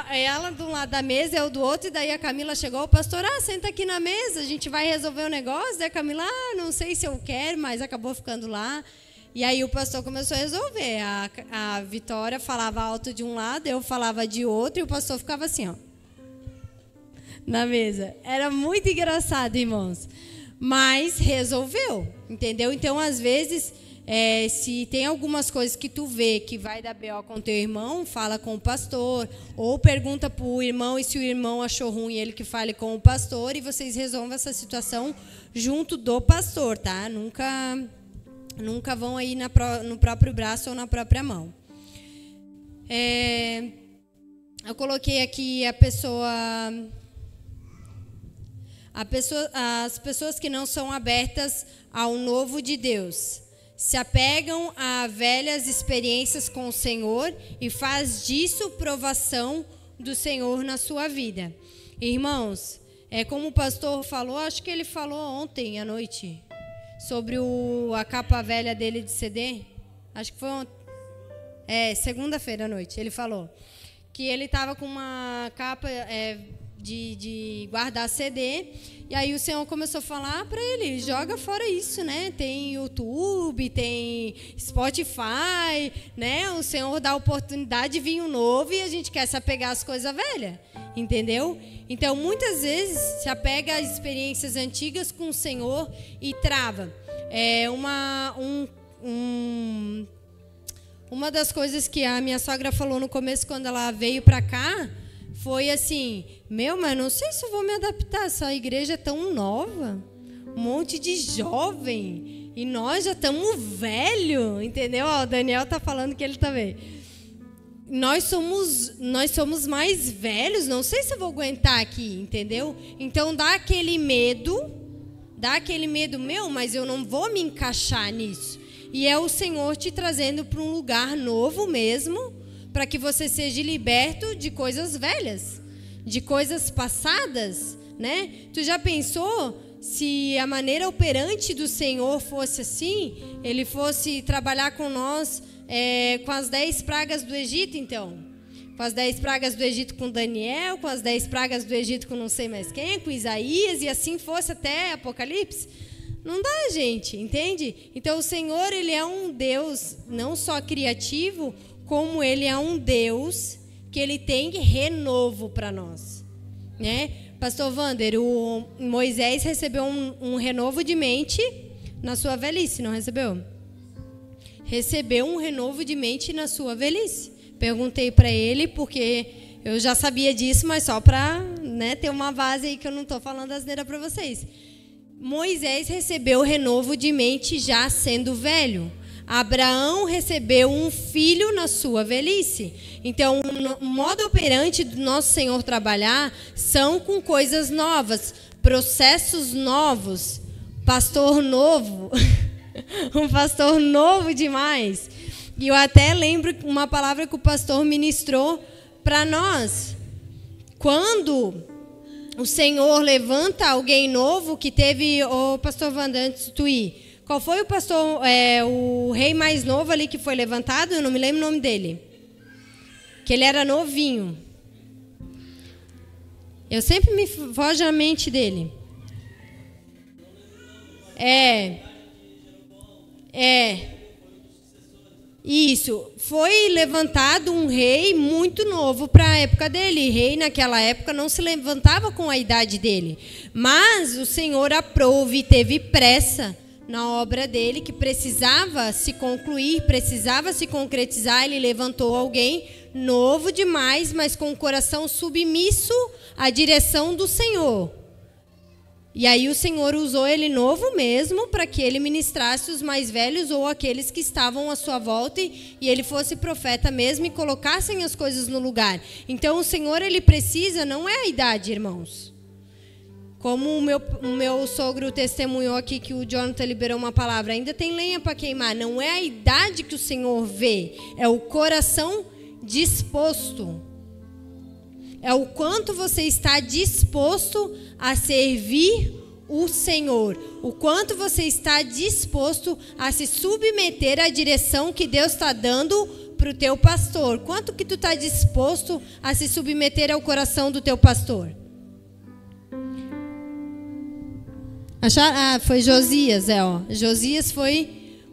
ela de um lado da mesa, eu do outro, e daí a Camila chegou, o pastor, senta aqui na mesa, a gente vai resolver o negócio. Daí a Camila, não sei se eu quero, mas acabou ficando lá. E aí o pastor começou a resolver. A Vitória falava alto de um lado, eu falava de outro, e o pastor ficava assim, ó, na mesa. Era muito engraçado, irmãos. Mas resolveu, entendeu? Então, às vezes, se tem algumas coisas que tu vê que vai dar B.O. com teu irmão, fala com o pastor, ou pergunta para o irmão, e se o irmão achou ruim, ele que fale com o pastor, e vocês resolvam essa situação junto do pastor, tá? Nunca vão aí no próprio braço ou na própria mão. Eu coloquei aqui as pessoas que não são abertas ao novo de Deus se apegam a velhas experiências com o Senhor e faz disso provação do Senhor na sua vida. Irmãos, como o pastor falou, acho que ele falou ontem à noite, sobre a capa velha dele de CD. Acho que foi ontem. Segunda-feira à noite. Ele falou que ele estava com uma capa de guardar CD, e aí o Senhor começou a falar para ele, joga fora isso, né? Tem YouTube, tem Spotify, né? O Senhor dá oportunidade de vinho novo e a gente quer se apegar às coisas velhas, entendeu? Então, muitas vezes se apega às experiências antigas com o Senhor e trava. Uma das coisas que a minha sogra falou no começo, quando ela veio para cá, foi assim, mas não sei se eu vou me adaptar, essa igreja é tão nova, um monte de jovem, e nós já estamos velho, entendeu? O Daniel está falando que ele também. Nós somos mais velhos, não sei se eu vou aguentar aqui, entendeu? Então dá aquele medo, mas eu não vou me encaixar nisso. E é o Senhor te trazendo para um lugar novo mesmo, para que você seja liberto de coisas velhas, de coisas passadas, né? Tu já pensou se a maneira operante do Senhor fosse assim? Ele fosse trabalhar com nós com as 10 pragas do Egito, então? Com as 10 pragas do Egito com Daniel, com as 10 pragas do Egito com não sei mais quem, com Isaías, e assim fosse até Apocalipse? Não dá, gente, entende? Então o Senhor, ele é um Deus não só criativo, como ele é um Deus que ele tem renovo para nós, né? Pastor Wander, o Moisés recebeu um renovo de mente na sua velhice, não recebeu? Recebeu um renovo de mente na sua velhice. Perguntei para ele, porque eu já sabia disso, mas só para, né, ter uma base aí que eu não estou falando asneira para vocês. Moisés recebeu renovo de mente já sendo velho. Abraão recebeu um filho na sua velhice. Então, o modo operante do nosso Senhor trabalhar são com coisas novas, processos novos, pastor novo, um pastor novo demais. E eu até lembro uma palavra que o pastor ministrou para nós. Quando o Senhor levanta alguém novo que teve... pastor Wanda, antes de tu ir... Qual foi o pastor, o rei mais novo ali que foi levantado? Eu não me lembro o nome dele. Que ele era novinho. Eu sempre me foge a mente dele. Isso. Foi levantado um rei muito novo para a época dele. Rei naquela época não se levantava com a idade dele. Mas o Senhor aprove e teve pressa na obra dele, que precisava se concluir, precisava se concretizar. Ele levantou alguém novo demais, mas com o coração submisso à direção do Senhor. E aí o Senhor usou ele novo mesmo para que ele ministrasse os mais velhos ou aqueles que estavam à sua volta e ele fosse profeta mesmo e colocassem as coisas no lugar. Então o Senhor, ele precisa, não é a idade, irmãos. Como o meu sogro testemunhou aqui, que o Jonathan liberou uma palavra, ainda tem lenha para queimar. Não é a idade que o Senhor vê, é o coração disposto. É o quanto você está disposto a servir o Senhor. O quanto você está disposto a se submeter à direção que Deus está dando para o teu pastor. Quanto que tu está disposto a se submeter ao coração do teu pastor? Foi Josias, Josias foi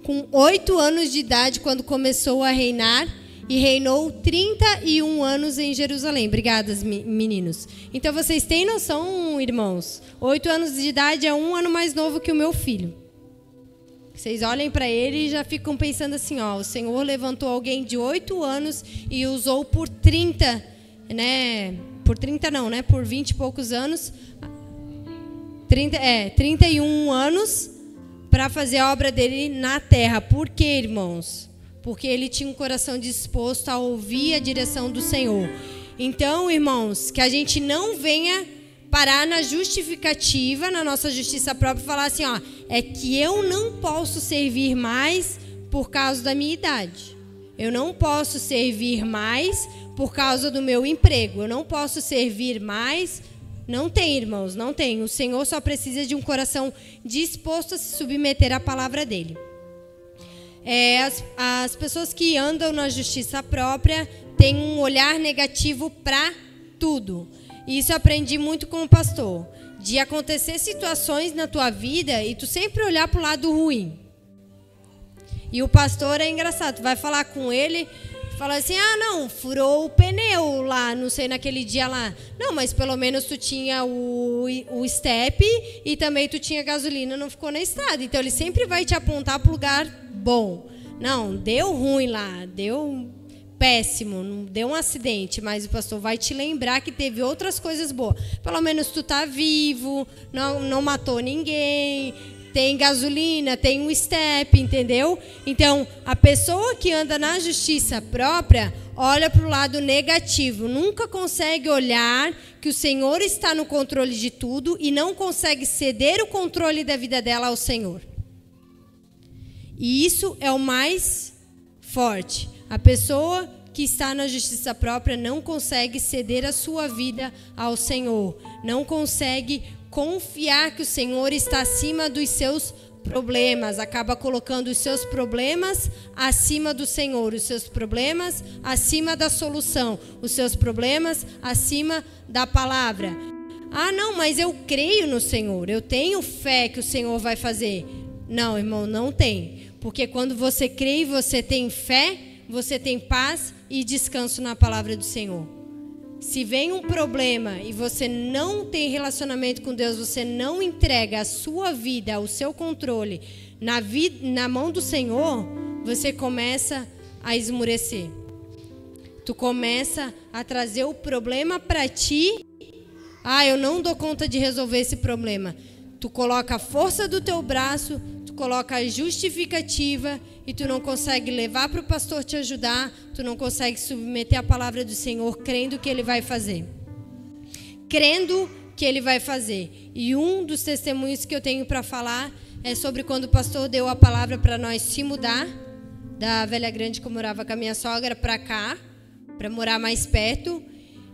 com 8 anos de idade quando começou a reinar e reinou 31 anos em Jerusalém. Obrigada, meninos. Então, vocês têm noção, irmãos? 8 anos de idade é 1 ano mais novo que o meu filho. Vocês olhem para ele e já ficam pensando assim, ó, o Senhor levantou alguém de 8 anos e usou por 30, né? Por 30 não, né? Por 20 e poucos anos. 31 anos para fazer a obra dele na terra. Por quê, irmãos? Porque ele tinha um coração disposto a ouvir a direção do Senhor. Então, irmãos, que a gente não venha parar na justificativa, na nossa justiça própria, e falar assim, ó, é que eu não posso servir mais por causa da minha idade. Eu não posso servir mais por causa do meu emprego. Eu não posso servir mais. Não tem, irmãos, não tem. O Senhor só precisa de um coração disposto a se submeter à palavra dele. As pessoas que andam na justiça própria têm um olhar negativo para tudo. E isso eu aprendi muito com o pastor. De acontecer situações na tua vida e tu sempre olhar para o lado ruim. E o pastor é engraçado. Tu vai falar com ele, fala assim, não, furou o pneu lá, não sei, naquele dia lá. Não, mas pelo menos tu tinha o step e também tu tinha gasolina, não ficou na estrada. Então ele sempre vai te apontar para o lugar bom. Não, deu ruim lá, deu péssimo, não deu um acidente, mas o pastor vai te lembrar que teve outras coisas boas. Pelo menos tu tá vivo, não matou ninguém, tem gasolina, tem um step, entendeu? Então, a pessoa que anda na justiça própria olha para o lado negativo, nunca consegue olhar que o Senhor está no controle de tudo e não consegue ceder o controle da vida dela ao Senhor. E isso é o mais forte. A pessoa que está na justiça própria não consegue ceder a sua vida ao Senhor. Não consegue confiar que o Senhor está acima dos seus problemas. Acaba colocando os seus problemas acima do Senhor. Os seus problemas acima da solução. Os seus problemas acima da palavra. Não, mas eu creio no Senhor. Eu tenho fé que o Senhor vai fazer. Não, irmão, não tem. Porque quando você crê e você tem fé, você tem paz e descanso na palavra do Senhor. Se vem um problema e você não tem relacionamento com Deus, você não entrega a sua vida, o seu controle na mão do Senhor, você começa a esmurecer. Tu começa a trazer o problema para ti. Eu não dou conta de resolver esse problema. Tu coloca a força do teu braço, tu coloca a justificativa e tu não consegue levar para o pastor te ajudar, tu não consegue submeter a palavra do Senhor crendo que Ele vai fazer. Crendo que Ele vai fazer. E um dos testemunhos que eu tenho para falar é sobre quando o pastor deu a palavra para nós se mudar da Velha Grande, que eu morava com a minha sogra, para cá, para morar mais perto.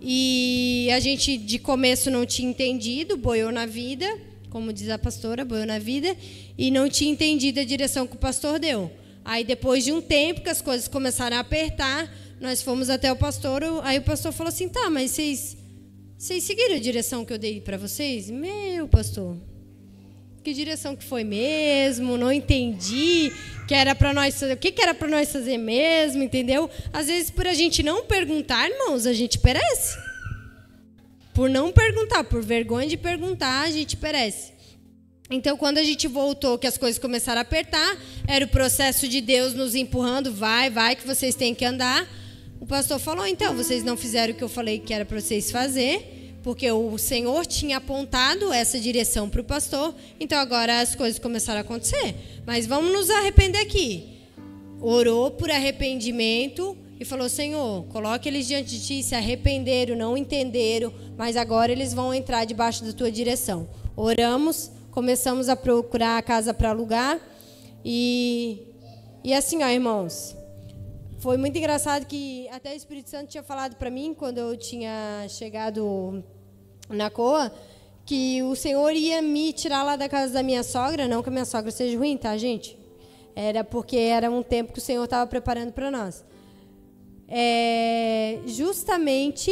E a gente de começo não tinha entendido, boiou na vida, como diz a pastora, boiou na vida, e não tinha entendido a direção que o pastor deu. Aí, depois de um tempo que as coisas começaram a apertar, nós fomos até o pastor, aí o pastor falou assim, tá, mas vocês seguiram a direção que eu dei para vocês? Meu, pastor, que direção que foi mesmo? Não entendi que era para nós fazer, o que era para nós fazer mesmo, entendeu? Às vezes, por a gente não perguntar, irmãos, a gente perece. Por não perguntar, por vergonha de perguntar, a gente perece. Então, quando a gente voltou, que as coisas começaram a apertar, era o processo de Deus nos empurrando, vai, que vocês têm que andar. O pastor falou, então, vocês não fizeram o que eu falei que era para vocês fazer, porque o Senhor tinha apontado essa direção para o pastor, então agora as coisas começaram a acontecer. Mas vamos nos arrepender aqui. Orou por arrependimento e falou, Senhor, coloque eles diante de ti, se arrependeram, não entenderam, mas agora eles vão entrar debaixo da tua direção. Oramos, começamos a procurar a casa para alugar e assim, irmãos, foi muito engraçado que até o Espírito Santo tinha falado para mim, quando eu tinha chegado na COA, que o Senhor ia me tirar lá da casa da minha sogra, não que a minha sogra seja ruim, tá, gente? Era porque era um tempo que o Senhor estava preparando para nós. Justamente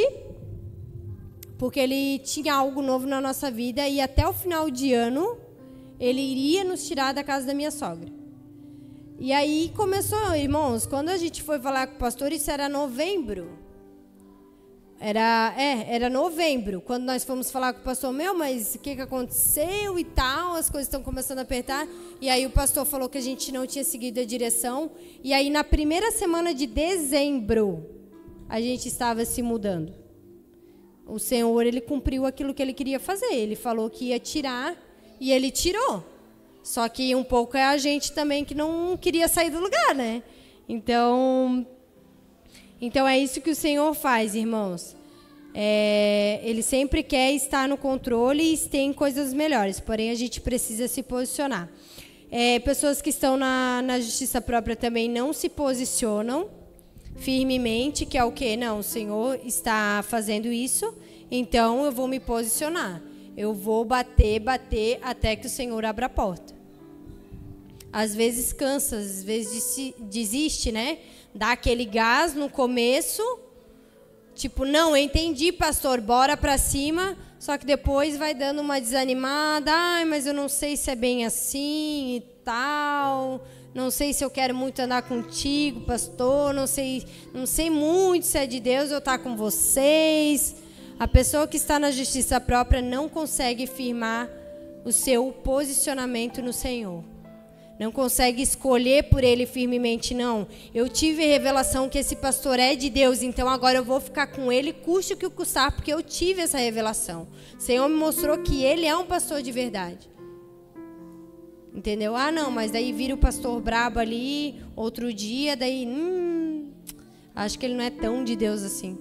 porque Ele tinha algo novo na nossa vida e até o final de ano Ele iria nos tirar da casa da minha sogra. E aí começou, irmãos, quando a gente foi falar com o pastor, isso era novembro. Era novembro, quando nós fomos falar com o pastor, mas o que aconteceu e tal, as coisas estão começando a apertar. E aí o pastor falou que a gente não tinha seguido a direção. E aí na primeira semana de dezembro, a gente estava se mudando. O Senhor, Ele cumpriu aquilo que Ele queria fazer. Ele falou que ia tirar e Ele tirou. Só que um pouco é a gente também que não queria sair do lugar, né? Então é isso que o Senhor faz, irmãos. Ele sempre quer estar no controle e tem coisas melhores, porém a gente precisa se posicionar. Pessoas que estão na justiça própria também não se posicionam firmemente, que é o quê? Não, o Senhor está fazendo isso, então eu vou me posicionar. Eu vou bater até que o Senhor abra a porta. Às vezes cansa, às vezes desiste, né? Dá aquele gás no começo, tipo, não, eu entendi, pastor, bora pra cima, só que depois vai dando uma desanimada, mas eu não sei se é bem assim e tal, não sei se eu quero muito andar contigo, pastor, não sei muito se é de Deus eu estar com vocês. A pessoa que está na justiça própria não consegue firmar o seu posicionamento no Senhor. Não consegue escolher por ele firmemente, não. Eu tive revelação que esse pastor é de Deus, então agora eu vou ficar com ele, custe o que custar, porque eu tive essa revelação. O Senhor me mostrou que ele é um pastor de verdade. Entendeu? Não, mas daí vira o pastor brabo ali, outro dia, daí, acho que ele não é tão de Deus assim.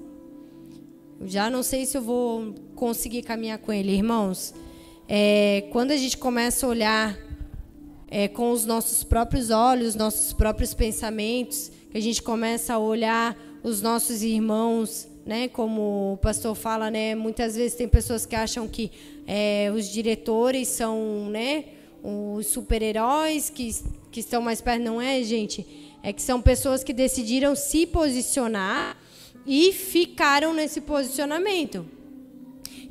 Eu já não sei se eu vou conseguir caminhar com ele. Irmãos, quando a gente começa a olhar com os nossos próprios olhos, nossos próprios pensamentos, que a gente começa a olhar os nossos irmãos, né, como o pastor fala, né, muitas vezes tem pessoas que acham que os diretores são, né, os super-heróis que estão mais perto. Não é, gente? É que são pessoas que decidiram se posicionar e ficaram nesse posicionamento.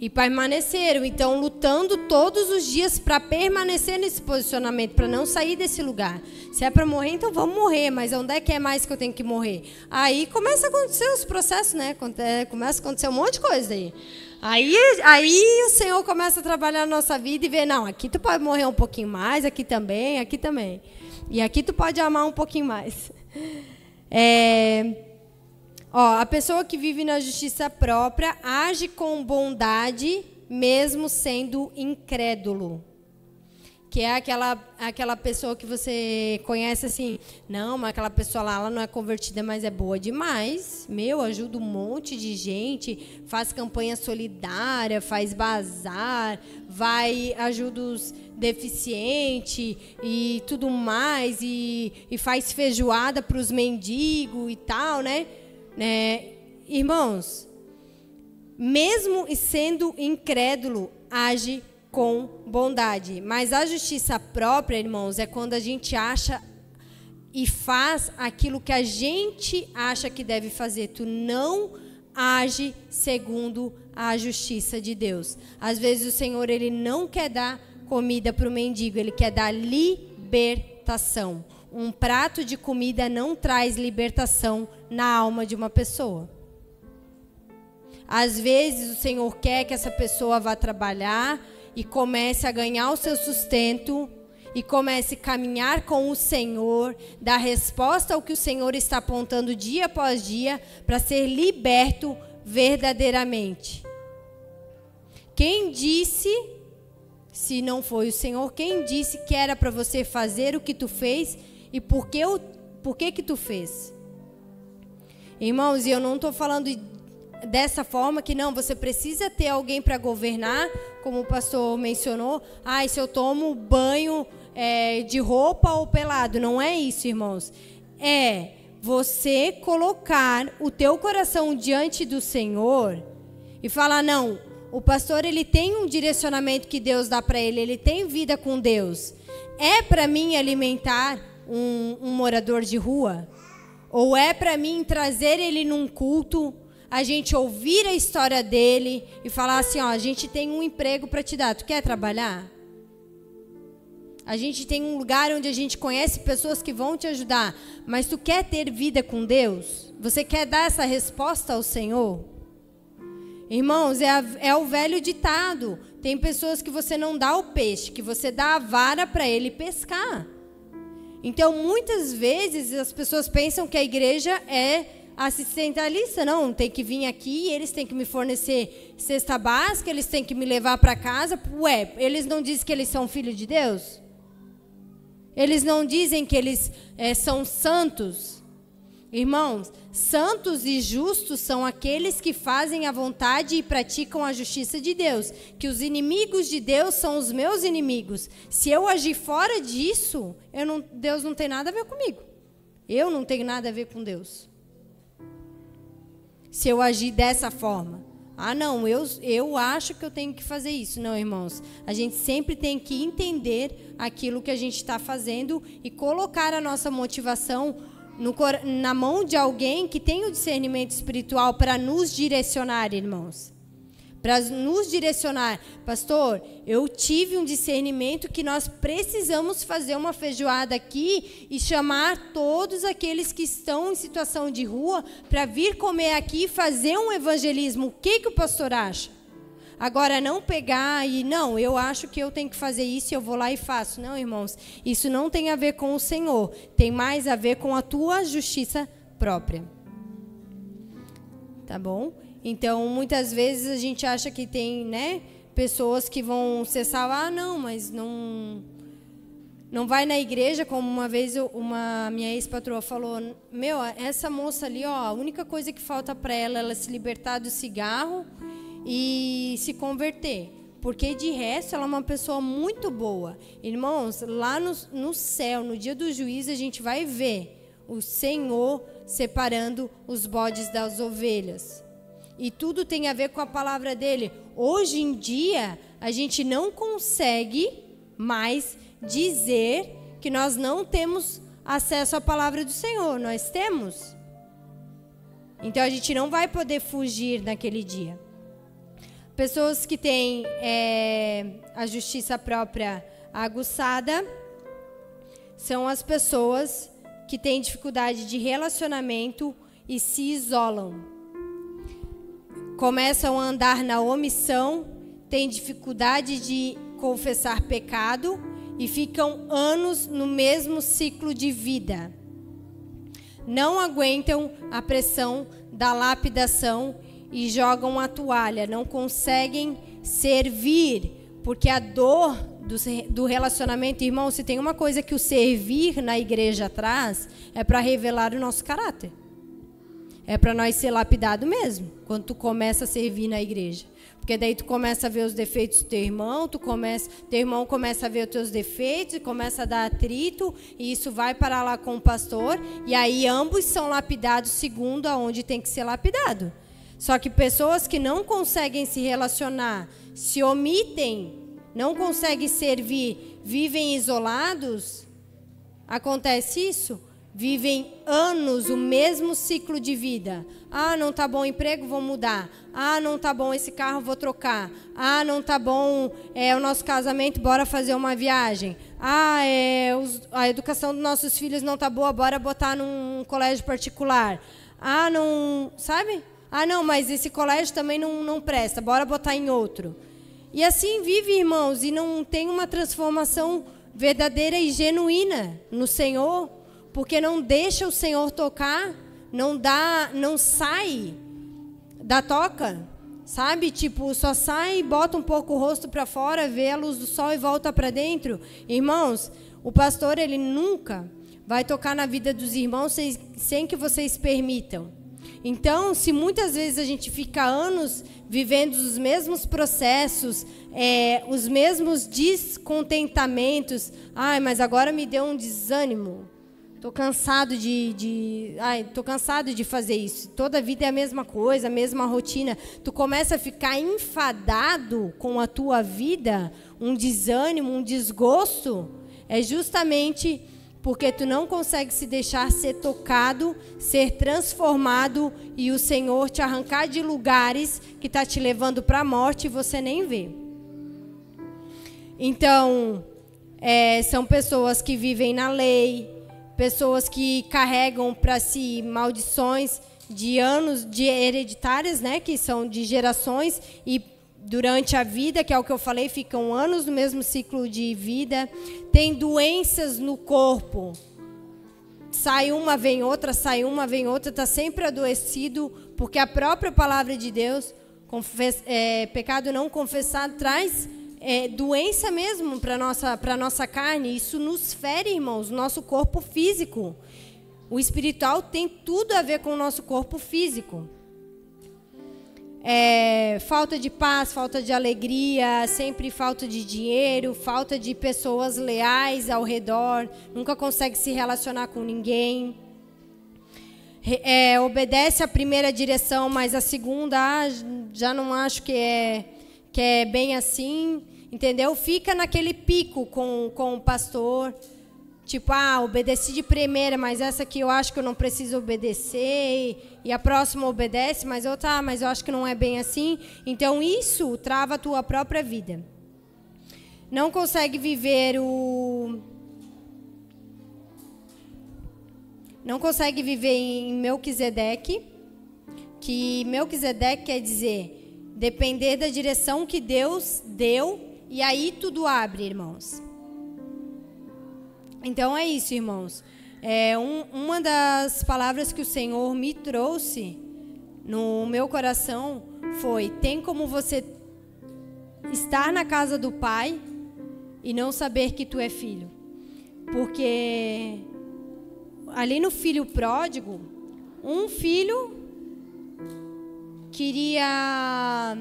E permaneceram, então, lutando todos os dias para permanecer nesse posicionamento, para não sair desse lugar. Se é para morrer, então vamos morrer, mas onde é que é mais que eu tenho que morrer? Aí começa a acontecer os processos, né? Começa a acontecer um monte de coisa aí. Aí o Senhor começa a trabalhar na nossa vida e vê, não, aqui tu pode morrer um pouquinho mais, aqui também. E aqui tu pode amar um pouquinho mais. A pessoa que vive na justiça própria age com bondade, mesmo sendo incrédulo. Que é aquela pessoa que você conhece assim, não, mas aquela pessoa lá, ela não é convertida, mas é boa demais. Ajuda um monte de gente, faz campanha solidária, faz bazar, ajuda os deficientes e tudo mais, e faz feijoada para os mendigos e tal, né? Irmãos, mesmo sendo incrédulo, age com bondade. Mas a justiça própria, irmãos, é quando a gente acha e faz aquilo que a gente acha que deve fazer. Tu não age segundo a justiça de Deus. Às vezes o Senhor, Ele não quer dar comida para o mendigo, Ele quer dar libertação. Um prato de comida não traz libertação na alma de uma pessoa. Às vezes o Senhor quer que essa pessoa vá trabalhar e comece a ganhar o seu sustento e comece a caminhar com o Senhor, dar resposta ao que o Senhor está apontando dia após dia para ser liberto verdadeiramente. Quem disse, se não foi o Senhor, quem disse que era para você fazer o que tu fez e por que tu fez? Irmãos, e eu não estou falando dessa forma que não, você precisa ter alguém para governar, como o pastor mencionou. Se eu tomo banho de roupa ou pelado. Não é isso, irmãos. É você colocar o teu coração diante do Senhor e falar, não, o pastor, ele tem um direcionamento que Deus dá para ele tem vida com Deus. É para mim alimentar um morador de rua? Ou é para mim trazer ele num culto, a gente ouvir a história dele e falar assim, a gente tem um emprego para te dar, tu quer trabalhar? A gente tem um lugar onde a gente conhece pessoas que vão te ajudar. Mas tu quer ter vida com Deus? Você quer dar essa resposta ao Senhor? Irmãos, é o velho ditado. Tem pessoas que você não dá o peixe, que você dá a vara para ele pescar. Então, muitas vezes, as pessoas pensam que a igreja é assistentalista. Não, tem que vir aqui, eles têm que me fornecer cesta básica, eles têm que me levar para casa. Ué, eles não dizem que eles são filhos de Deus? Eles não dizem que eles são santos? Irmãos, santos e justos são aqueles que fazem a vontade e praticam a justiça de Deus. Que os inimigos de Deus são os meus inimigos. Se eu agir fora disso, Deus não tem nada a ver comigo. Eu não tenho nada a ver com Deus. Se eu agir dessa forma. Ah, não, eu acho que eu tenho que fazer isso. Não, irmãos. A gente sempre tem que entender aquilo que a gente está fazendo e colocar a nossa motivação na mão de alguém que tem o discernimento espiritual para nos direcionar, irmãos. Para nos direcionar. Pastor, eu tive um discernimento que nós precisamos fazer uma feijoada aqui e chamar todos aqueles que estão em situação de rua para vir comer aqui e fazer um evangelismo. O que o pastor acha? Agora, não pegar e, não, eu acho que eu tenho que fazer isso e eu vou lá e faço. Não, irmãos, isso não tem a ver com o Senhor. Tem mais a ver com a tua justiça própria. Tá bom? Então, muitas vezes a gente acha que tem, pessoas que vão ser salvas. Ah, não, mas não vai na igreja, como uma vez minha ex-patroa falou, essa moça ali, a única coisa que falta para ela se libertar do cigarro e se converter, porque de resto ela é uma pessoa muito boa. Irmãos, lá no céu, no dia do juízo, a gente vai ver o Senhor separando os bodes das ovelhas, e tudo tem a ver com a palavra dele. Hoje em dia a gente não consegue mais dizer que nós não temos acesso à palavra do Senhor. Nós temos. Então a gente não vai poder fugir naquele dia. Pessoas que têm a justiça própria aguçada são as pessoas que têm dificuldade de relacionamento e se isolam. Começam a andar na omissão, têm dificuldade de confessar pecado e ficam anos no mesmo ciclo de vida. Não aguentam a pressão da lapidação e jogam a toalha, não conseguem servir, porque a dor do relacionamento, irmão, se tem uma coisa que o servir na igreja traz, é para revelar o nosso caráter. É para nós ser lapidado mesmo, quando tu começa a servir na igreja. Porque daí tu começa a ver os defeitos do teu irmão, teu irmão começa a ver os teus defeitos e começa a dar atrito, e isso vai parar lá com o pastor, e aí ambos são lapidados segundo aonde tem que ser lapidado. Só que pessoas que não conseguem se relacionar, se omitem, não conseguem servir, vivem isolados, acontece isso? Vivem anos o mesmo ciclo de vida. Ah, não está bom o emprego, vou mudar. Ah, não está bom esse carro, vou trocar. Ah, não está bom o nosso casamento, bora fazer uma viagem. Ah, a educação dos nossos filhos não está boa, bora botar num colégio particular. Ah, não, sabe? Ah, não, mas esse colégio também não presta, bora botar em outro. E assim vive, irmãos, e não tem uma transformação verdadeira e genuína no Senhor, porque não deixa o Senhor tocar, não sai da toca, sabe? Tipo, só sai, bota um pouco o rosto para fora, vê a luz do sol e volta para dentro. Irmãos, o pastor, ele nunca vai tocar na vida dos irmãos sem que vocês permitam. Então, se muitas vezes a gente fica anos vivendo os mesmos processos, os mesmos descontentamentos, mas agora me deu um desânimo, estou cansado tô cansado de fazer isso, toda a vida é a mesma coisa, a mesma rotina, tu começa a ficar enfadado com a tua vida, um desânimo, um desgosto, é justamente porque tu não consegue se deixar ser tocado, ser transformado e o Senhor te arrancar de lugares que está te levando para a morte e você nem vê. Então, são pessoas que vivem na lei, pessoas que carregam para si maldições de anos, de hereditárias, né, que são de gerações, e durante a vida, que é o que eu falei, ficam anos no mesmo ciclo de vida. Tem doenças no corpo. Sai uma, vem outra, sai uma, vem outra, está sempre adoecido, porque a própria palavra de Deus, pecado não confessado, traz doença mesmo para a nossa carne. Isso nos fere, irmãos, nosso corpo físico. O espiritual tem tudo a ver com o nosso corpo físico. Falta de paz, falta de alegria, sempre falta de dinheiro, falta de pessoas leais ao redor, nunca consegue se relacionar com ninguém. Obedece a primeira direção, mas a segunda já não acho que é bem assim, entendeu? Fica naquele pico com o pastor, tipo, obedeci de primeira, mas essa aqui eu acho que eu não preciso obedecer, e a próxima obedece, mas eu acho que não é bem assim. Então, isso trava a tua própria vida. Não consegue viver em Melquisedeque, que Melquisedeque quer dizer depender da direção que Deus deu, e aí tudo abre, irmãos. Então é isso, irmãos. Uma das palavras que o Senhor me trouxe no meu coração foi: tem como você estar na casa do Pai e não saber que tu é filho? Porque ali no filho pródigo, um filho queria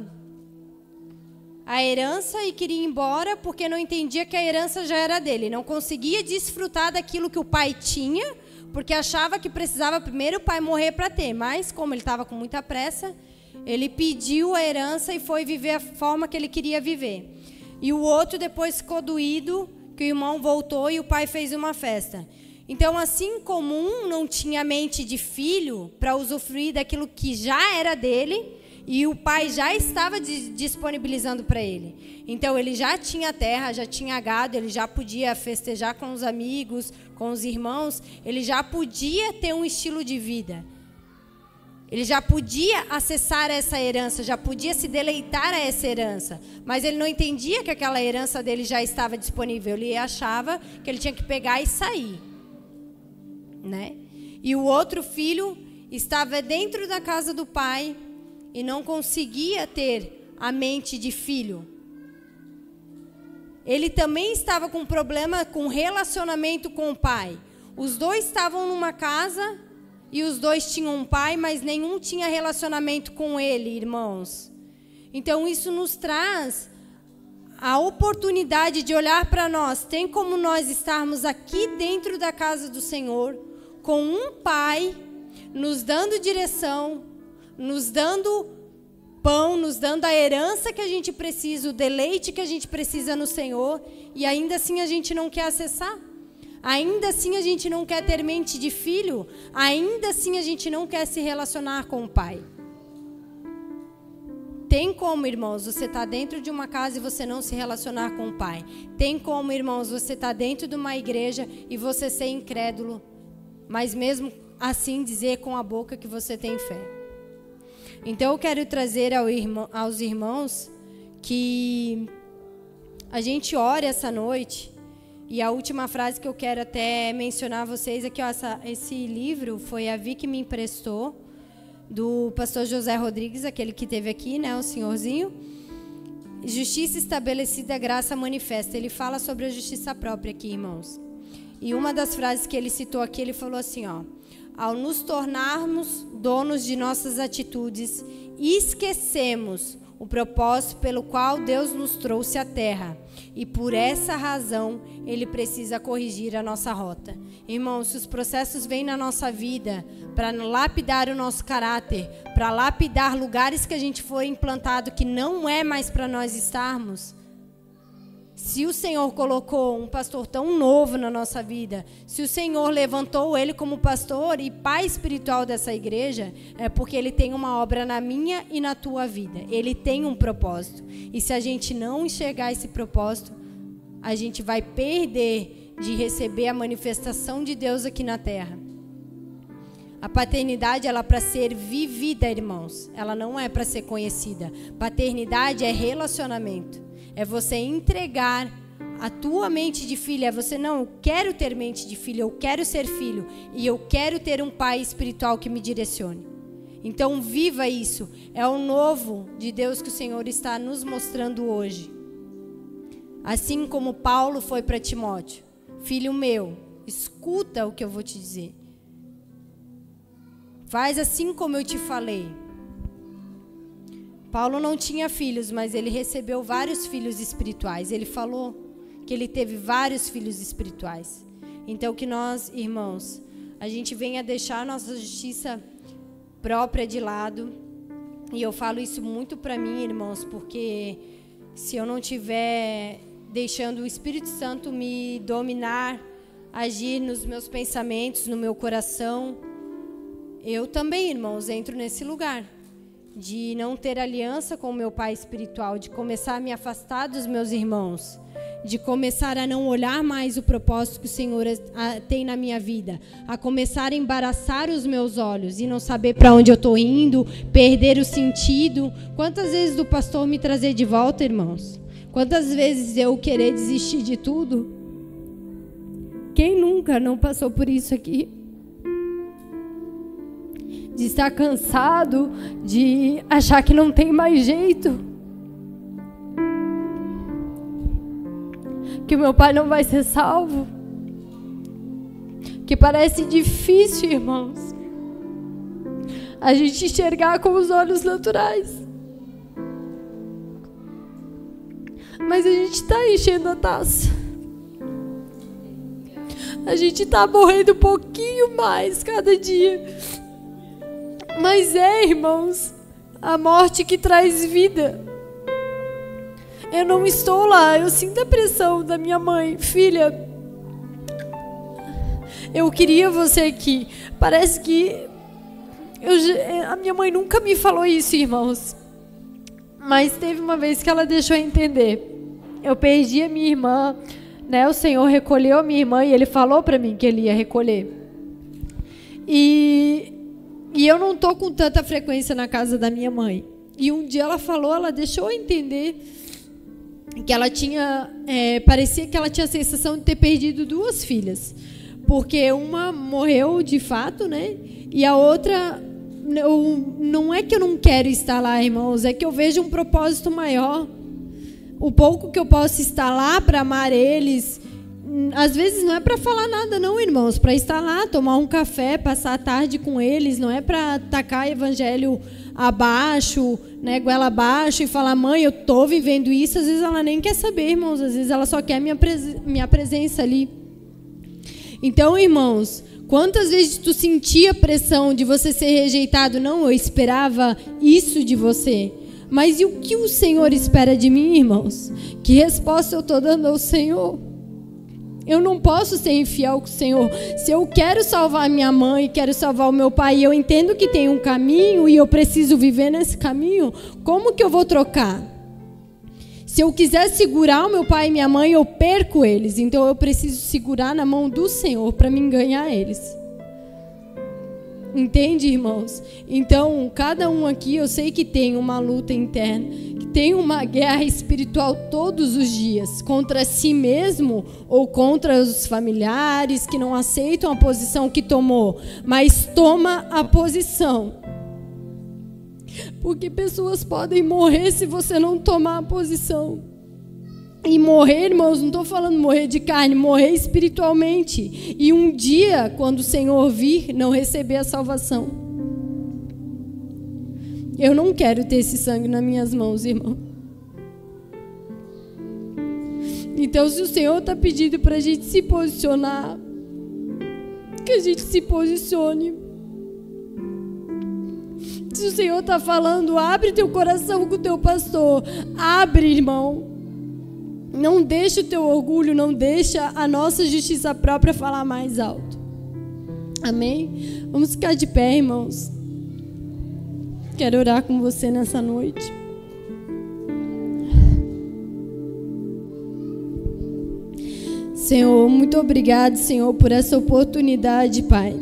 a herança e queria ir embora porque não entendia que a herança já era dele. Não conseguia desfrutar daquilo que o pai tinha, porque achava que precisava primeiro o pai morrer para ter. Mas, como ele estava com muita pressa, ele pediu a herança e foi viver a forma que ele queria viver. E o outro depois ficou doído, que o irmão voltou e o pai fez uma festa. Então, assim como um não tinha mente de filho para usufruir daquilo que já era dele, e o pai já estava disponibilizando para ele. Então, ele já tinha terra, já tinha gado, ele já podia festejar com os amigos, com os irmãos, ele já podia ter um estilo de vida. Ele já podia acessar essa herança, já podia se deleitar a essa herança. Mas ele não entendia que aquela herança dele já estava disponível. Ele achava que ele tinha que pegar e sair, né? E o outro filho estava dentro da casa do pai e não conseguia ter a mente de filho. Ele também estava com problema com relacionamento com o pai. Os dois estavam numa casa e os dois tinham um pai, mas nenhum tinha relacionamento com ele, irmãos. Então, isso nos traz a oportunidade de olhar para nós. Tem como nós estarmos aqui dentro da casa do Senhor, com um pai, nos dando direção, nos dando pão, nos dando a herança que a gente precisa, o deleite que a gente precisa no Senhor, e ainda assim a gente não quer acessar. Ainda assim a gente não quer ter mente de filho, ainda assim a gente não quer se relacionar com o pai. Tem como, irmãos, você estar dentro de uma casa e você não se relacionar com o pai. Tem como, irmãos, você estar dentro de uma igreja e você ser incrédulo, mas mesmo assim dizer com a boca que você tem fé. Então eu quero trazer aos irmãos que a gente ore essa noite. E a última frase que eu quero até mencionar a vocês é que esse livro foi a Vi que me emprestou, do pastor José Rodrigues, aquele que teve aqui, né, o senhorzinho. Justiça estabelecida, graça manifesta. Ele fala sobre a justiça própria aqui, irmãos. E uma das frases que ele citou aqui, ele falou assim, ao nos tornarmos donos de nossas atitudes, esquecemos o propósito pelo qual Deus nos trouxe à terra. E por essa razão, Ele precisa corrigir a nossa rota. Irmãos, se os processos vêm na nossa vida para lapidar o nosso caráter, para lapidar lugares que a gente foi implantado que não é mais para nós estarmos, se o Senhor colocou um pastor tão novo na nossa vida, se o Senhor levantou ele como pastor e pai espiritual dessa igreja, é porque Ele tem uma obra na minha e na tua vida. Ele tem um propósito. E se a gente não enxergar esse propósito, a gente vai perder de receber a manifestação de Deus aqui na terra. A paternidade, ela é para ser vivida, irmãos. Ela não é para ser conhecida. Paternidade é relacionamento. É você entregar a tua mente de filho. É você, não, eu quero ter mente de filho, eu quero ser filho. E eu quero ter um pai espiritual que me direcione. Então, viva isso. É o novo de Deus que o Senhor está nos mostrando hoje. Assim como Paulo foi para Timóteo. Filho meu, escuta o que eu vou te dizer. Faz assim como eu te falei. Paulo não tinha filhos, mas ele recebeu vários filhos espirituais. Ele falou que ele teve vários filhos espirituais. Então que nós, irmãos, a gente venha deixar a nossa justiça própria de lado. E eu falo isso muito para mim, irmãos, porque se eu não estiver deixando o Espírito Santo me dominar, agir nos meus pensamentos, no meu coração, eu também, irmãos, entro nesse lugar de não ter aliança com o meu pai espiritual, de começar a me afastar dos meus irmãos, de começar a não olhar mais o propósito que o Senhor tem na minha vida, a começar a embaraçar os meus olhos e não saber para onde eu estou indo, perder o sentido. Quantas vezes o pastor me trazer de volta, irmãos? Quantas vezes eu querer desistir de tudo? Quem nunca não passou por isso aqui? De estar cansado, de achar que não tem mais jeito, que o meu pai não vai ser salvo, que parece difícil, irmãos, a gente enxergar com os olhos naturais, mas a gente está enchendo a taça, a gente está morrendo um pouquinho mais cada dia. Mas irmãos, a morte que traz vida. Eu não estou lá, eu sinto a pressão da minha mãe. Filha, eu queria você aqui. Parece que a minha mãe nunca me falou isso, irmãos. Mas teve uma vez que ela deixou eu entender. Eu perdi a minha irmã, né? O Senhor recolheu a minha irmã e Ele falou para mim que Ele ia recolher. E eu não estou com tanta frequência na casa da minha mãe. E um dia ela falou, ela deixou eu entender que ela tinha, parecia que ela tinha a sensação de ter perdido 2 filhas. Porque uma morreu de fato, né? E a outra, não é que eu não quero estar lá, irmãos, é que eu vejo um propósito maior. O pouco que eu posso estar lá para amar eles, às vezes não é para falar nada não, irmãos, para estar lá, tomar um café, passar a tarde com eles, não é para tacar evangelho abaixo, né, goela abaixo e falar, mãe, eu estou vivendo isso. Às vezes ela nem quer saber, irmãos, às vezes ela só quer minha presença ali. Então, irmãos, quantas vezes tu sentia a pressão de você ser rejeitado? Não, eu esperava isso de você. Mas e o que o Senhor espera de mim, irmãos? Que resposta eu estou dando ao Senhor? Eu não posso ser infiel com o Senhor. Se eu quero salvar minha mãe, quero salvar o meu pai, e eu entendo que tem um caminho e eu preciso viver nesse caminho, como que eu vou trocar? Se eu quiser segurar o meu pai e minha mãe, eu perco eles. Então eu preciso segurar na mão do Senhor para me ganhar eles. Entende, irmãos? Então, cada um aqui, eu sei que tem uma luta interna, que tem uma guerra espiritual todos os dias, contra si mesmo ou contra os familiares que não aceitam a posição que tomou, mas toma a posição. Porque pessoas podem morrer se você não tomar a posição. E morrer, irmãos, não estou falando morrer de carne, morrer espiritualmente. E um dia, quando o Senhor vir, não receber a salvação. Eu não quero ter esse sangue nas minhas mãos, irmão. Então, se o Senhor está pedindo para a gente se posicionar, que a gente se posicione. Se o Senhor está falando, abre teu coração com o teu pastor. Abre, irmão. Não deixa o teu orgulho, não deixa a nossa justiça própria falar mais alto. Amém? Vamos ficar de pé, irmãos. Quero orar com você nessa noite. Senhor, muito obrigado, Senhor, por essa oportunidade, Pai,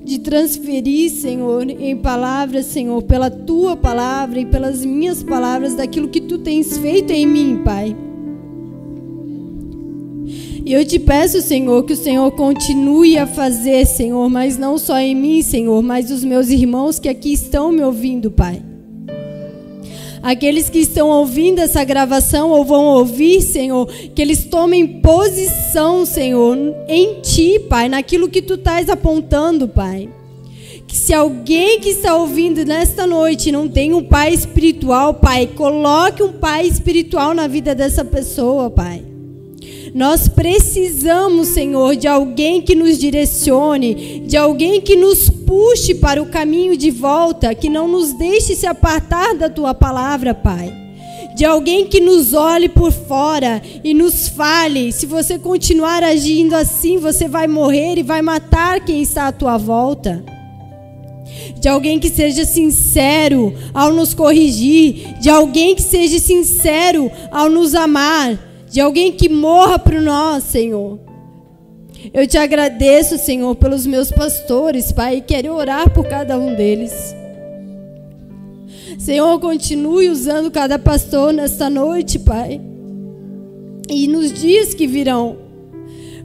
de transferir, Senhor, em palavras, Senhor, pela Tua palavra e pelas minhas palavras, daquilo que Tu tens feito em mim, Pai. E eu te peço, Senhor, que o Senhor continue a fazer, Senhor, mas não só em mim, Senhor, mas os meus irmãos que aqui estão me ouvindo, Pai. Aqueles que estão ouvindo essa gravação ou vão ouvir, Senhor, que eles tomem posição, Senhor, em Ti, Pai, naquilo que Tu estás apontando, Pai. Que se alguém que está ouvindo nesta noite não tem um pai espiritual, Pai, coloque um pai espiritual na vida dessa pessoa, Pai. Nós precisamos, Senhor, de alguém que nos direcione, de alguém que nos puxe para o caminho de volta, que não nos deixe se apartar da Tua palavra, Pai. De alguém que nos olhe por fora e nos fale: se você continuar agindo assim, você vai morrer e vai matar quem está à tua volta. De alguém que seja sincero ao nos corrigir, de alguém que seja sincero ao nos amar, de alguém que morra por nós, Senhor. Eu te agradeço, Senhor, pelos meus pastores, Pai, e quero orar por cada um deles. Senhor, continue usando cada pastor nesta noite, Pai, e nos dias que virão.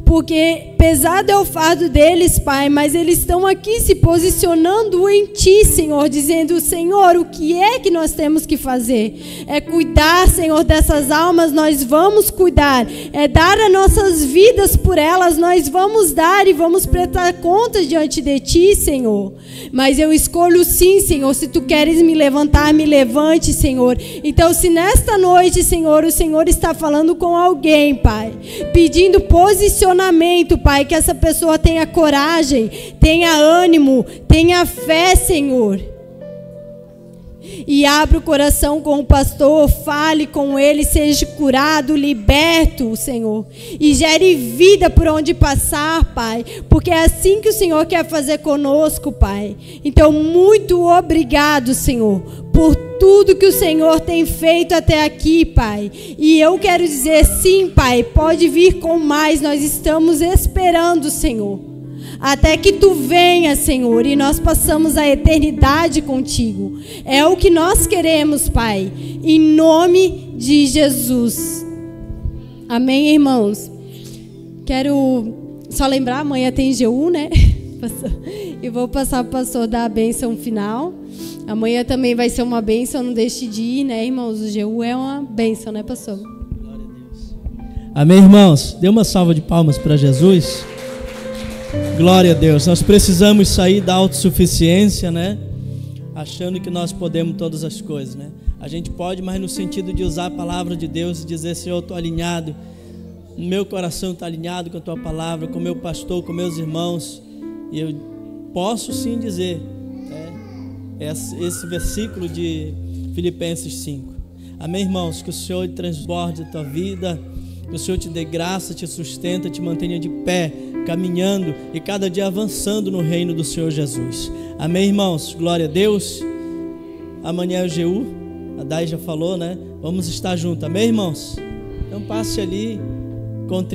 Porque pesado é o fardo deles, Pai, mas eles estão aqui se posicionando em Ti, Senhor, dizendo: Senhor, o que é que nós temos que fazer? É cuidar, Senhor, dessas almas, nós vamos cuidar. É dar as nossas vidas por elas, nós vamos dar e vamos prestar contas diante de Ti, Senhor. Mas eu escolho sim, Senhor, se Tu queres me levantar, me levante, Senhor. Então, se nesta noite, Senhor, o Senhor está falando com alguém, Pai, pedindo posicionamento, Pai, que essa pessoa tenha coragem, tenha ânimo, tenha fé, Senhor. E abra o coração com o pastor, fale com ele, seja curado, liberto, Senhor. E gere vida por onde passar, Pai, porque é assim que o Senhor quer fazer conosco, Pai. Então, muito obrigado, Senhor, por tudo que o Senhor tem feito até aqui, Pai. E eu quero dizer sim, Pai, pode vir com mais, nós estamos esperando, Senhor, até que Tu venha, Senhor, e nós passamos a eternidade contigo. É o que nós queremos, Pai, em nome de Jesus. Amém, irmãos? Quero só lembrar, amanhã tem GU, né? E vou passar para o pastor dar a bênção final. Amanhã também vai ser uma bênção, não deixe de ir, né, irmãos? O GU é uma bênção, né, pastor? Glória a Deus. Amém, irmãos? Dê uma salva de palmas para Jesus. Glória a Deus. Nós precisamos sair da autossuficiência, né? Achando que nós podemos todas as coisas, né? A gente pode, mas no sentido de usar a palavra de Deus e dizer: Senhor, eu estou alinhado, meu coração está alinhado com a Tua palavra, com o meu pastor, com meus irmãos. E eu posso sim dizer, esse versículo de Filipenses 5. Amém, irmãos? Que o Senhor transborde a tua vida, que o Senhor te dê graça, te sustenta, te mantenha de pé, caminhando e cada dia avançando no reino do Senhor Jesus. Amém, irmãos? Glória a Deus. Amanhã é o GU, a Dai já falou, né? Vamos estar juntos, amém, irmãos? Então passe ali, contribua.